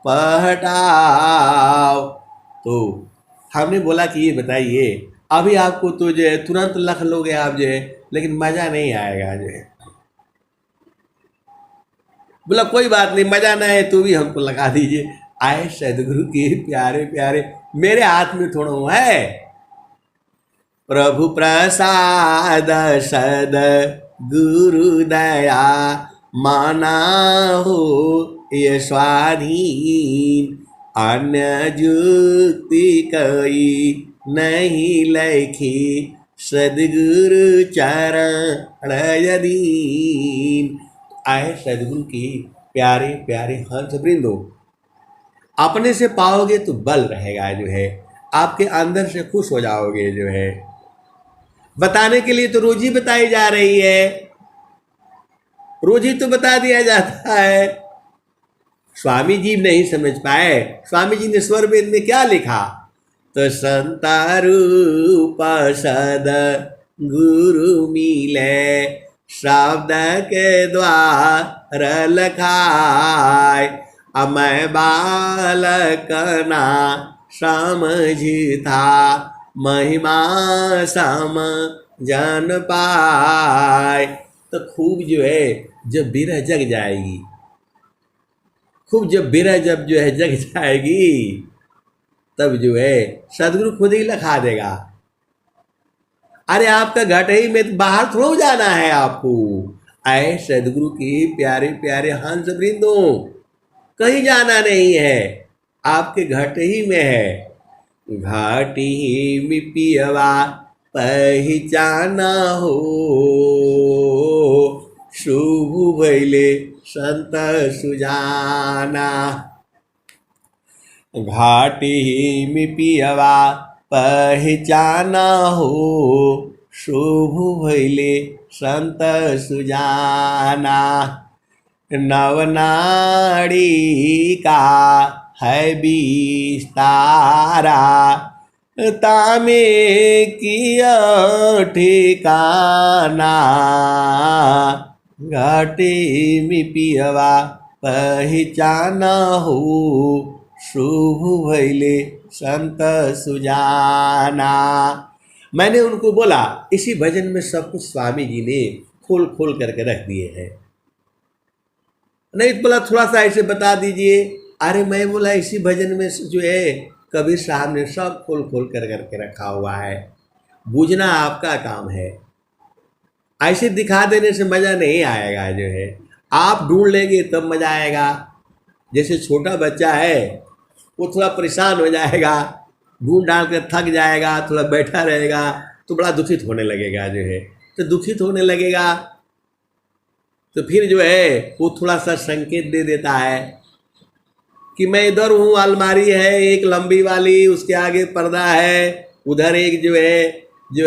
पहटाओ। तो हमने बोला कि ये बताइए अभी आपको तो जो है तुरंत लख लोगे आप जो है, लेकिन मज़ा नहीं आएगा जो है। बोला कोई बात नहीं मज़ा ना है तो भी हमको लगा दीजिए। आए सदगुरु के प्यारे प्यारे, मेरे हाथ में थोड़ा वो है। प्रभु प्रसाद सद गुरु दया, माना हो ये स्वाधीन, अन्य जुक्ति कई नहीं लखी, सदगुरु चरण यदीन। आए सदगुरु की प्यारे प्यारे हंस वृंदो, अपने से पाओगे तो बल रहेगा जो है, आपके अंदर से खुश हो जाओगे जो है। बताने के लिए तो रोज ही बताई जा रही है, रोज ही तो बता दिया जाता है। स्वामी जी नहीं समझ पाए, स्वामी जी ने स्वर वेद में क्या लिखा, तो संतारूप सद गुरु मिले, शब्द के द्वार लखाय, मैं बालक ना समझता, महिमा सम जन पाए। तो खूब जो है जब बिरह जग जाएगी, खूब जब बिरह जब जो है जग जाएगी, तब जो है सदगुरु खुद ही लखा देगा। अरे आपका घट ही में बाहर थोड़ा जाना है आपको। आए सदगुरु की प्यारे प्यारे हंस वृंदों, कहीं जाना नहीं है, आपके घट ही में है। घाट ही में पियवा पहचाना हो, शुभ भैले संत सुजाना। घाट ही में पियवा पहचाना हो, शुभ भैले संत सुजाना। नवनाड़ी का है विस्तारा, तामे किया ठिकाना। घाटी में पियवा पहचाना हो, शुभ भैले संत सुजाना। मैंने उनको बोला इसी भजन में सब कुछ स्वामी जी ने खोल खोल करके रख दिए हैं, नहीं तो बोला थोड़ा सा ऐसे बता दीजिए। अरे मैं बोला इसी भजन में जो है कबीर साहब ने सब खोल खोल कर करके रखा हुआ है, बूझना आपका काम है। ऐसे दिखा देने से मज़ा नहीं आएगा जो है, आप ढूंढ लेंगे तब मज़ा आएगा। जैसे छोटा बच्चा है वो थोड़ा परेशान हो जाएगा, ढूंढ डाल कर थक जाएगा, थोड़ा बैठा रहेगा तो बड़ा दुखित होने लगेगा जो है। तो दुखित होने लगेगा तो फिर जो है वो थोड़ा सा संकेत दे देता है कि मैं इधर हूँ, अलमारी है एक लंबी वाली, उसके आगे पर्दा है, उधर एक जो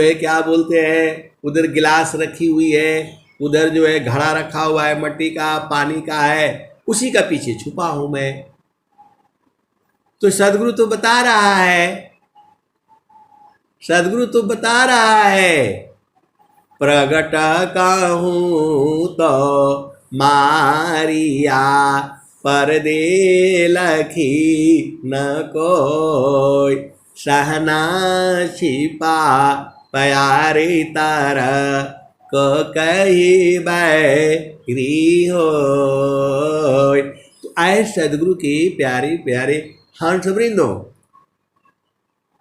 है क्या बोलते हैं, उधर गिलास रखी हुई है, उधर जो है घड़ा रखा हुआ है मट्टी का, पानी का है, उसी का पीछे छुपा हूँ मैं। तो सदगुरु तो बता रहा है, सदगुरु तो बता रहा है, प्रगट कहूँ तो मारिया, परदे लखी न कोई, सहना छिपा प्यारी तरह को कही बैरी हो। तो आए सदगुरु की प्यारी प्यारे हंस वृंदों,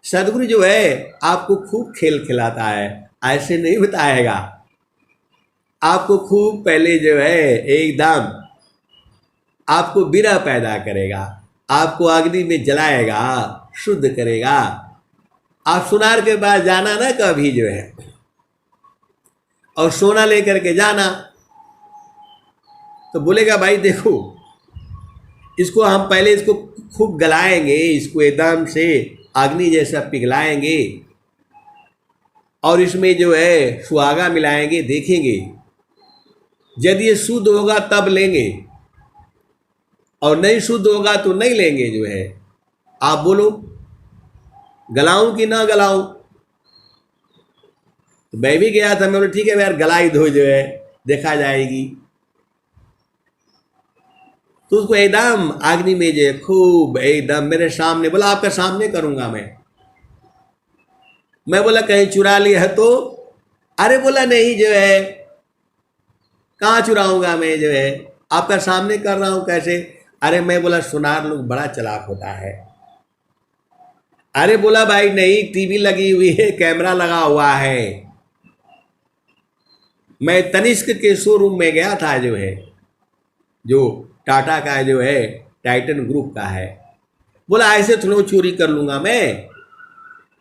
सदगुरु जो है आपको खूब खेल खिलाता है, ऐसे नहीं बताएगा, आपको खूब पहले जो है एकदम आपको बिरह पैदा करेगा, आपको अग्नि में जलाएगा, शुद्ध करेगा। आप सुनार के पास जाना ना कभी जो है, और सोना लेकर के जाना, तो बोलेगा भाई देखो इसको हम पहले इसको खूब गलाएंगे, इसको एकदम से अग्नि जैसा पिघलाएंगे और इसमें जो है सुहागा मिलाएंगे, देखेंगे यदि ये शुद्ध होगा तब लेंगे और नहीं शुद्ध होगा तो नहीं लेंगे जो है। आप बोलो गलाऊं कि ना गलाऊं? तो मैं भी गया था, मैं बोला ठीक है यार गलाई दो जो है, देखा जाएगी। तो उसको एकदम अग्नि में जो है खूब एकदम मेरे सामने, बोला आपका सामने करूंगा मैं बोला कहीं चुरा लिया है तो? अरे बोला नहीं जो है, कहाँ चुराऊंगा मैं जो है, आपका सामने कर रहा हूं कैसे? अरे मैं बोला सुनार लोग बड़ा चालाक होता है। अरे बोला भाई नहीं, टीवी लगी हुई है, कैमरा लगा हुआ है। मैं तनिष्क के शोरूम में गया था जो है, जो टाटा का जो है टाइटन ग्रुप का है, बोला ऐसे थोड़ा चोरी कर लूंगा मैं।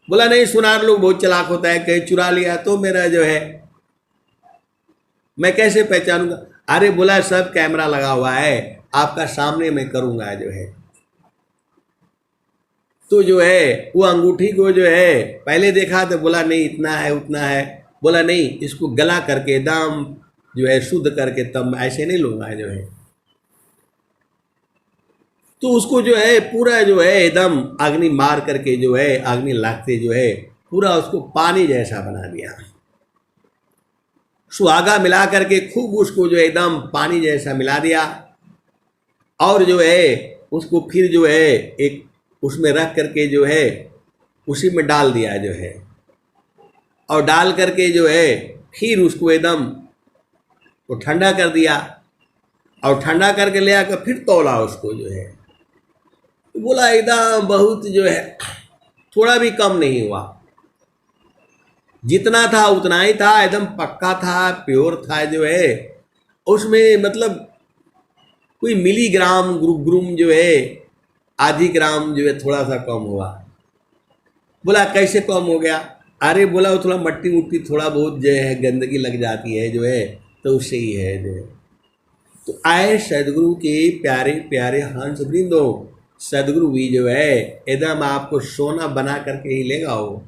बोला नहीं, सुनार लोग बहुत चालाक होता है, कहीं चुरा लिया तो मेरा जो है मैं कैसे पहचानूंगा। अरे बोला सब कैमरा लगा हुआ है, आपका सामने मैं करूंगा जो है। तो जो है वो अंगूठी को जो है पहले देखा तो बोला नहीं इतना है उतना है। बोला नहीं, इसको गला करके दाम जो है शुद्ध करके तब ऐसे नहीं लूंगा जो है। तो उसको जो है पूरा जो है एकदम अग्नि मार करके जो है अग्नि लागते जो है पूरा उसको पानी जैसा बना दिया। सुहागा मिला करके खूब उसको जो है एकदम पानी जैसा मिला दिया, और जो है उसको फिर जो है एक उसमें रख करके जो है उसी में डाल दिया जो है, और डाल करके जो है फिर उसको एकदम वो ठंडा कर दिया, और ठंडा करके ले आकर फिर तौला उसको जो है। तो बोला एकदम बहुत जो है थोड़ा भी कम नहीं हुआ, जितना था उतना ही था, एकदम पक्का था, प्योर था जो है। उसमें मतलब कोई मिलीग्राम ग्रुम जो है आधी ग्राम जो है थोड़ा सा कम हुआ। बोला कैसे कम हो गया। अरे बोला वो थोड़ा मट्टी मुट्टी थोड़ा बहुत जो है गंदगी लग जाती है जो है, तो उससे ही है जो है। तो आए सदगुरु के प्यारे प्यारे हंस वृंदो, सदगुरु भी जो है एकदम आपको सोना बना करके ही लेगा, वो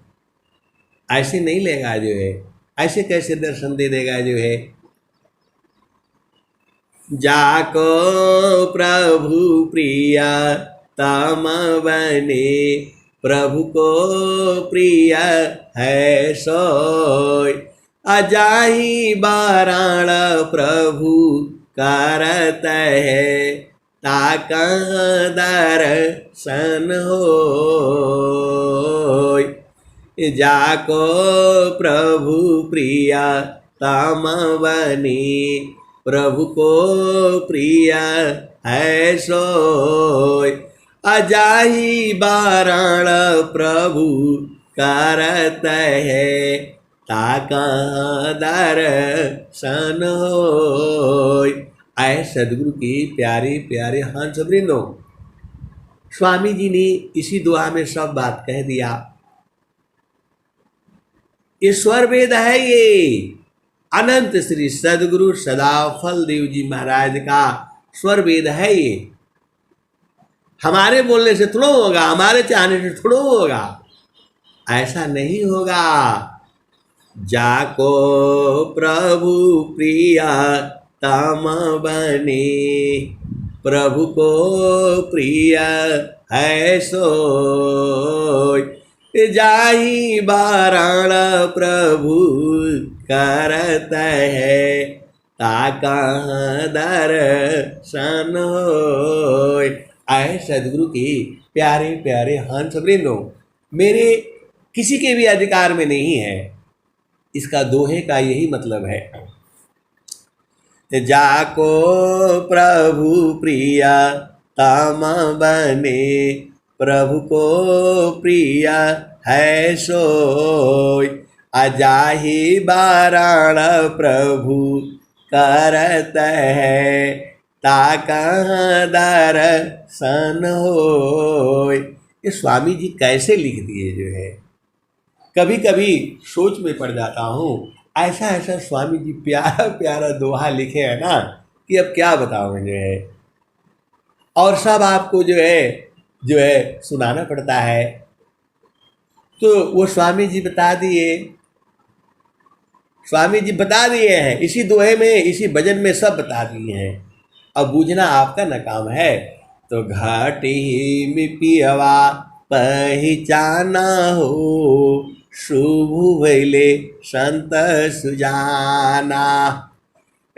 ऐसे नहीं लेगा जो है। ऐसे कैसे दर्शन दे देगा जो है। जाको प्रभु प्रिया तम बने, प्रभु को प्रिय है सोय। अजाही बाराण प्रभु करत है, ताका दर्शन होय। जाको प्रभु प्रिया तम बनी, प्रभु को प्रिय है सोय। अजाही बाराण प्रभु करत है, ताका दर्शन होय। आए सदगुरु की प्यारे प्यारे हंस वृंदों, स्वामी जी ने इसी दुआ में सब बात कह दिया। ईश्वर वेद है ये, अनंत श्री सदगुरु सदाफल देव जी महाराज का स्वर वेद है ये। हमारे बोलने से थोड़ा होगा, हमारे चाहने से थोड़ा होगा, ऐसा नहीं होगा। जाको प्रभु प्रिया तम बने, प्रभु को प्रिय है सोय। जाही बाराण प्रभु करत है, ताका दर्शन होय। आए सदगुरु की प्यारे प्यारे हंस वृंदों, मेरे किसी के भी अधिकार में नहीं है, इसका दोहे का यही मतलब है। जाको प्रभु प्रिया तम बने, प्रभु को प्रिय है सोय। अजाही बाराण प्रभु करत है, ताका दर्शन होय। ये स्वामी जी कैसे लिख दिए जो है, कभी कभी सोच में पड़ जाता हूँ। ऐसा ऐसा स्वामी जी प्यारा प्यारा दोहा लिखे है ना कि अब क्या बताऊँ जो है, और सब आपको जो है सुनाना पड़ता है। तो वो स्वामी जी बता दिए, स्वामी जी बता दिए हैं इसी दोहे में, इसी भजन में सब बता दिए हैं। अब बूझना आपका न काम है। तो घाटी में पियवा पहचाना हो, शुभ भैले संत सुजाना।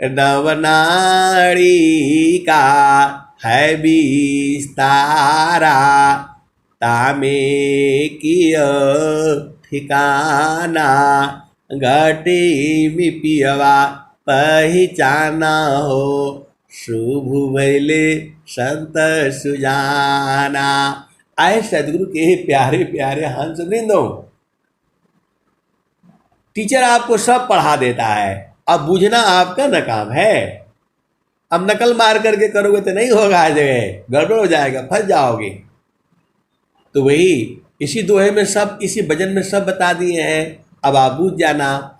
नवनाड़ी का है विस्तारा, तामे किय ठिकाना। घाटी में पियवा पहचाना हो, शुभ भैले संत सुजाना। आए सदगुरु के प्यारे प्यारे हंस वृंदों, टीचर आपको सब पढ़ा देता है, अब बूझना आपका न काम है। अब नकल मार करके करोगे तो नहीं होगा, जगह गड़बड़ हो जाएगा, फंस जाओगे। तो वही इसी दोहे में सब, इसी भजन में सब बता दिए हैं। अब आप बूझ जाना।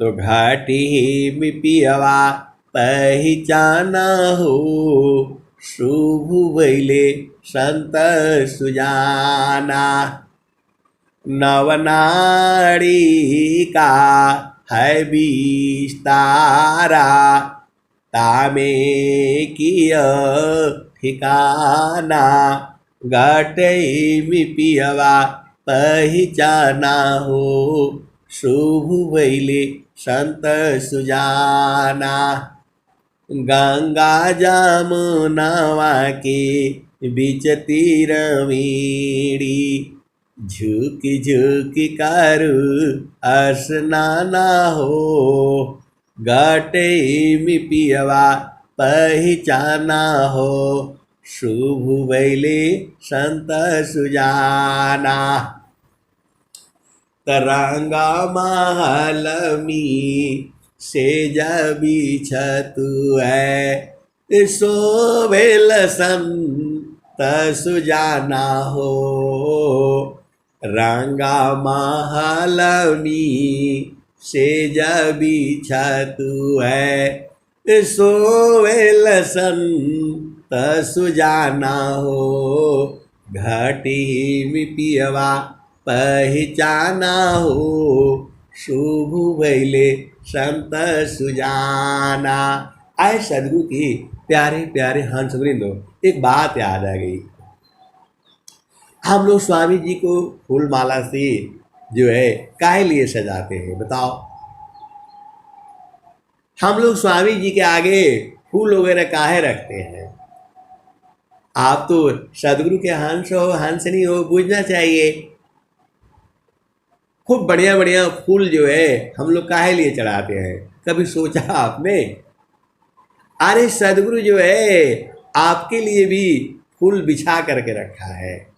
तो घाटी में पियवा पहचाना हो, शुभ भइले संत सुजाना। नवनाड़ी का है विस्तारा, तामे किय ठिकाना। घाटे में पियवा पहचाना हो, शुभ भइले संत सुजाना। गंगा जमुनावा के बीच तीरवीड़ी, झुकी झुकी करू स्नाना हो। घाटे में पियवा पहचाना हो, शुभ भइले संत सुजाना। तरंगा महल में सेज बिछतु है, सोवेल संत सुजाना हो। रंगा महल में सेज बिछतु है, सोवेल संत सुजाना हो। घाटी में पियवा पहचाना हो, शुभ भइले संत सुजाना। आए सदगुरु की प्यारे प्यारे हंस वृंदो, एक बात याद आ गई। हम लोग स्वामी जी को फूल माला से जो है काहे लिए सजाते हैं बताओ? हम लोग स्वामी जी के आगे फूल वगैरह काहे रखते हैं? आप तो सदगुरु के हंस हो, हंसनी हो, बूझना चाहिए। खूब बढ़िया बढ़िया फूल जो है हम लोग काहे लिए चढ़ाते हैं, कभी सोचा आपने? अरे सदगुरु जो है आपके लिए भी फूल बिछा करके रखा है।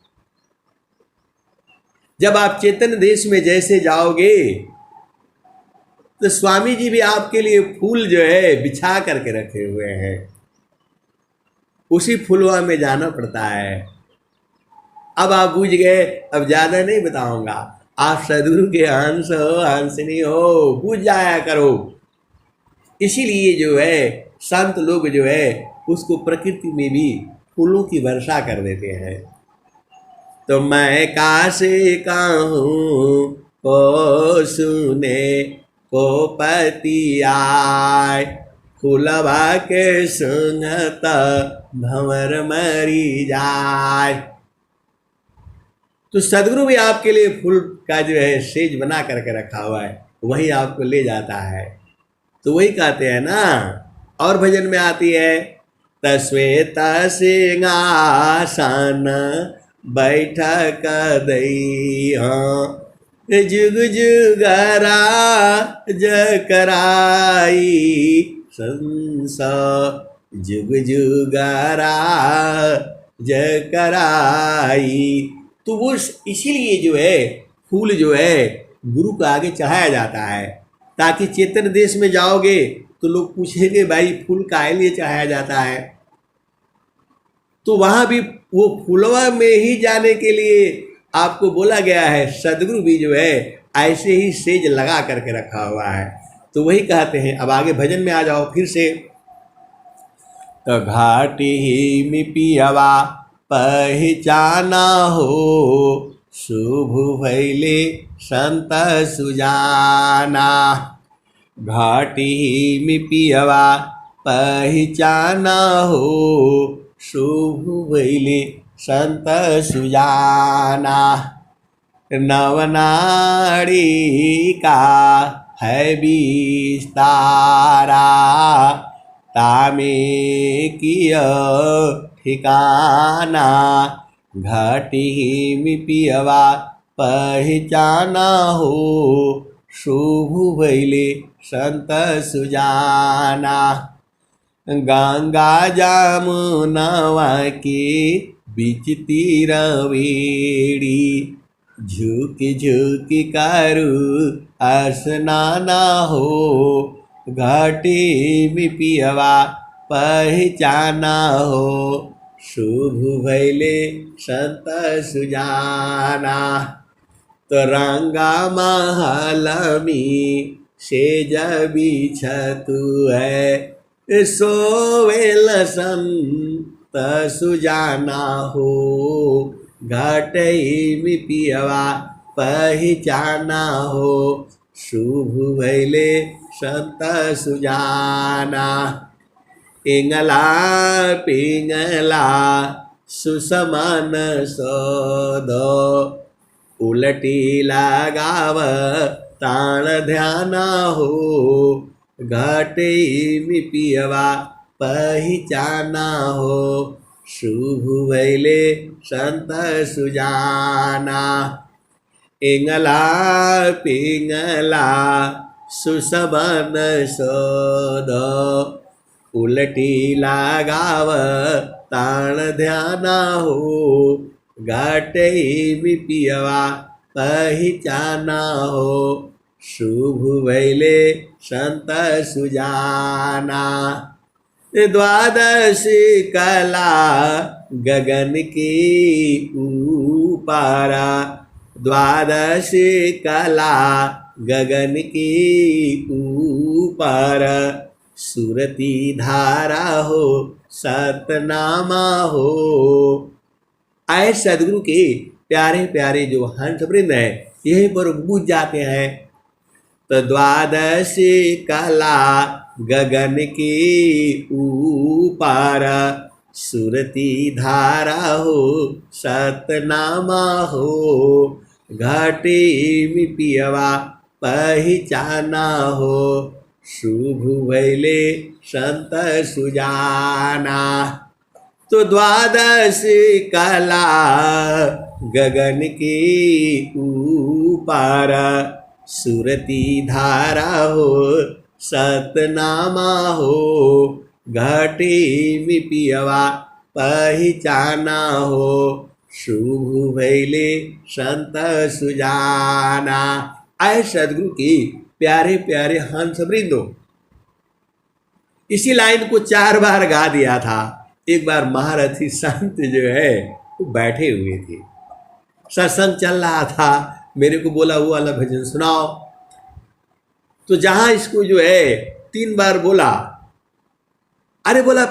जब आप चेतन देश में जैसे जाओगे तो स्वामी जी भी आपके लिए फूल जो है बिछा करके रखे हुए हैं, उसी फूलवा में जाना पड़ता है। अब आप बूझ गए, अब ज़्यादा नहीं बताऊंगा। आप सदगुरु के हंस हो, हंसनी हो, बूझ जाया करो। इसीलिए जो है संत लोग जो है उसको प्रकृति में भी फूलों की वर्षा कर देते हैं। तो मैं कासे कहूँ को सुने को पति आय, फूलवा के सुनत भंवर मरी जाय। तो सदगुरु भी आपके लिए फूल का जो है सेज बना करके रखा हुआ है, वही आपको ले जाता है। तो वही कहते हैं ना, और भजन में आती है तस्वेत सिंहासन बैठक दई, जुग जुगरा जकराई संस, जुग जुगरा जकराई। तो वो इसीलिए जो है फूल जो है गुरु को आगे चढ़ाया जाता है, ताकि चेतन देश में जाओगे तो लोग पूछेंगे भाई फूल काहे लिए चढ़ाया जाता है। तो वहाँ भी वो फूलवा में ही जाने के लिए आपको बोला गया है। सदगुरु भी जो है ऐसे ही सेज लगा करके रखा हुआ है। तो वही कहते हैं। अब आगे भजन में आ जाओ फिर से। तो घाटी ही में पियवा पहचाना हो, शुभ भइले संत सुजाना। घाटी में पियवा पहचाना हो, शुभ भइले संत सुजाना। नवनाड़ी का है विस्तारा, तामे किय ठिकाना। घाटी में पियवा पहचाना हो, शुभ भइले संत सुजाना। गंगा जमुनावा के बीच तीरवेड़ी, झुकी झुकी करू स्नाना हो। घाटी में पियवा पहचाना हो, शुभ भैले संत सुजाना। तो रंगा महलमी सेज बिछतु है, सोवेल संत सुजाना हो, घटई में पियवा पहचाना हो। शुभ भैले संत सुजाना। इंगला पिंगला सुसमान सद, उलटी लगाव ताण ध्याना हो, घटे में पियवा पहचाना हो। शुभ भैले संत सुजाना। इंगला पिंगला सुसबन सद, उलटी लगाव ताण ध्याना हो, घटे में पियवा पहचाना हो। शुभ भैले संत सुजाना। द्वादशी कला गगन की ऊपारा, द्वादशी कला गगन की ऊपर, सुरती धारा हो सतनामा हो। आए सदगुरु के प्यारे प्यारे जो हंस वृंद है यहीं पर बुझ जाते हैं। तो द्वादशी कला गगन की ऊपर, सुरती धारा हो सतनामा हो, घाटी में पियवा पहचाना हो। शुभ भैले संत सुजाना। तो द्वादशी कला गगन की ऊपर, सुरती धारा हो सतनामा हो, घाटी में पियवा पहचाना हो। शुभ भैले संत सुजाना। आए सदगुरु की प्यारे प्यारे हंस वृंदो। इसी लाइन को 4 बार गा दिया था। एक बार महारथी संत जो है वो बैठे हुए थे, सत्संग चल रहा था, मेरे को बोला वो वाला भजन सुनाओ। तो जहां इसको जो है 3 बार बोला, अरे बोला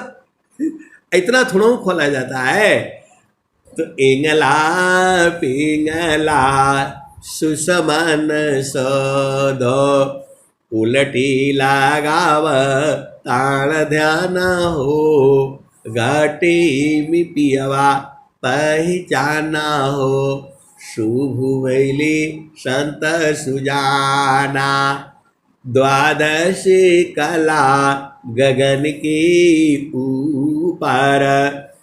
इतना थोड़ा खोला जाता है। तो एंगला पिंगला सुसमान सद, उलटी लगाव ताण ध्याना हो, घाटी में पियवा पहचाना हो। शुभ भैले संत सुजाना। द्वादशी कला गगन की ऊपर,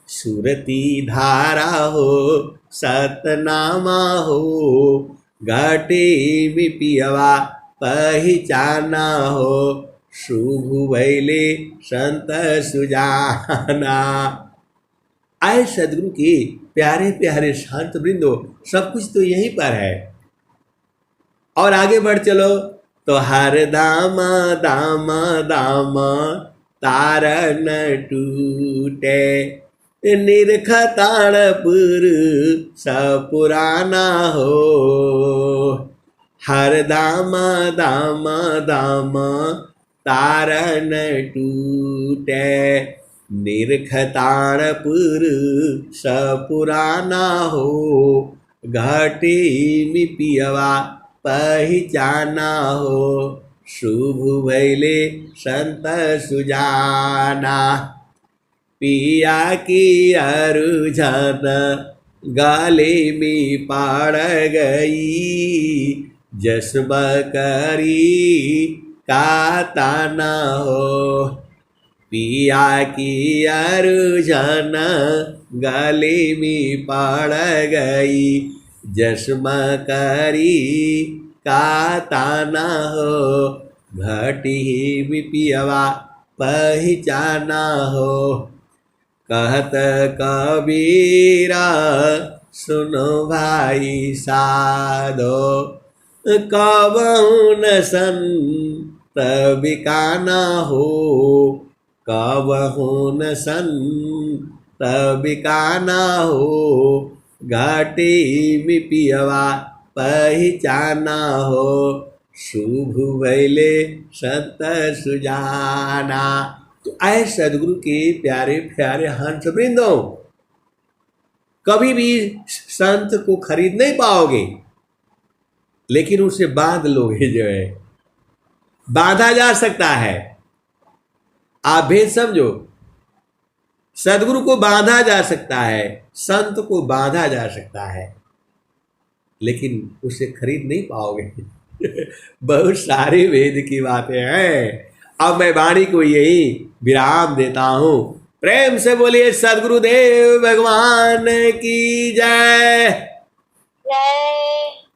सुरती धारा हो सतनामा हो, घाटी में पियवा पहचाना हो। शुभ भैले संत सुजाना। आए सदगुरु के प्यारे प्यारे शांत वृंदो, सब कुछ तो यहीं पर है। और आगे बढ़ चलो तो हर दामा दामा दामा तारन टूटे, निरखताणपुर सपुराना हो। हर दामा दामा दामा तारन टूटे, निरखताणपुर सपुराना हो, घाटी में पियवा पहचाना हो। शुभ भैले संत सुजाना। पिया की अरुझन गाले में पाड़ गई, जस्म करी का ताना हो। पिया की अरुझन गले में पड़ गई, जस्म करी का ताना हो। घटी में पियवा पहचाना हो। कहत कबीरा सुनो भाई साधो, कबहु न संत बिकाना हो, कबहु न संत तब काना हो, घाटे में पियवा पहचाना हो, शुभ भैले संत सुजाना। तो आए सदगुरु के प्यारे प्यारे हंस वृंदों, कभी भी संत को खरीद नहीं पाओगे, लेकिन उसे बांध लोगे जो है, बांधा जा सकता है। आप भेद समझो, सदगुरु को बांधा जा सकता है, संत को बांधा जा सकता है, लेकिन उसे खरीद नहीं पाओगे। बहुत सारे वेद की बातें हैं। अब मैं वाणी को यही विराम देता हूं। प्रेम से बोलिए सदगुरुदेव भगवान की जय। जय।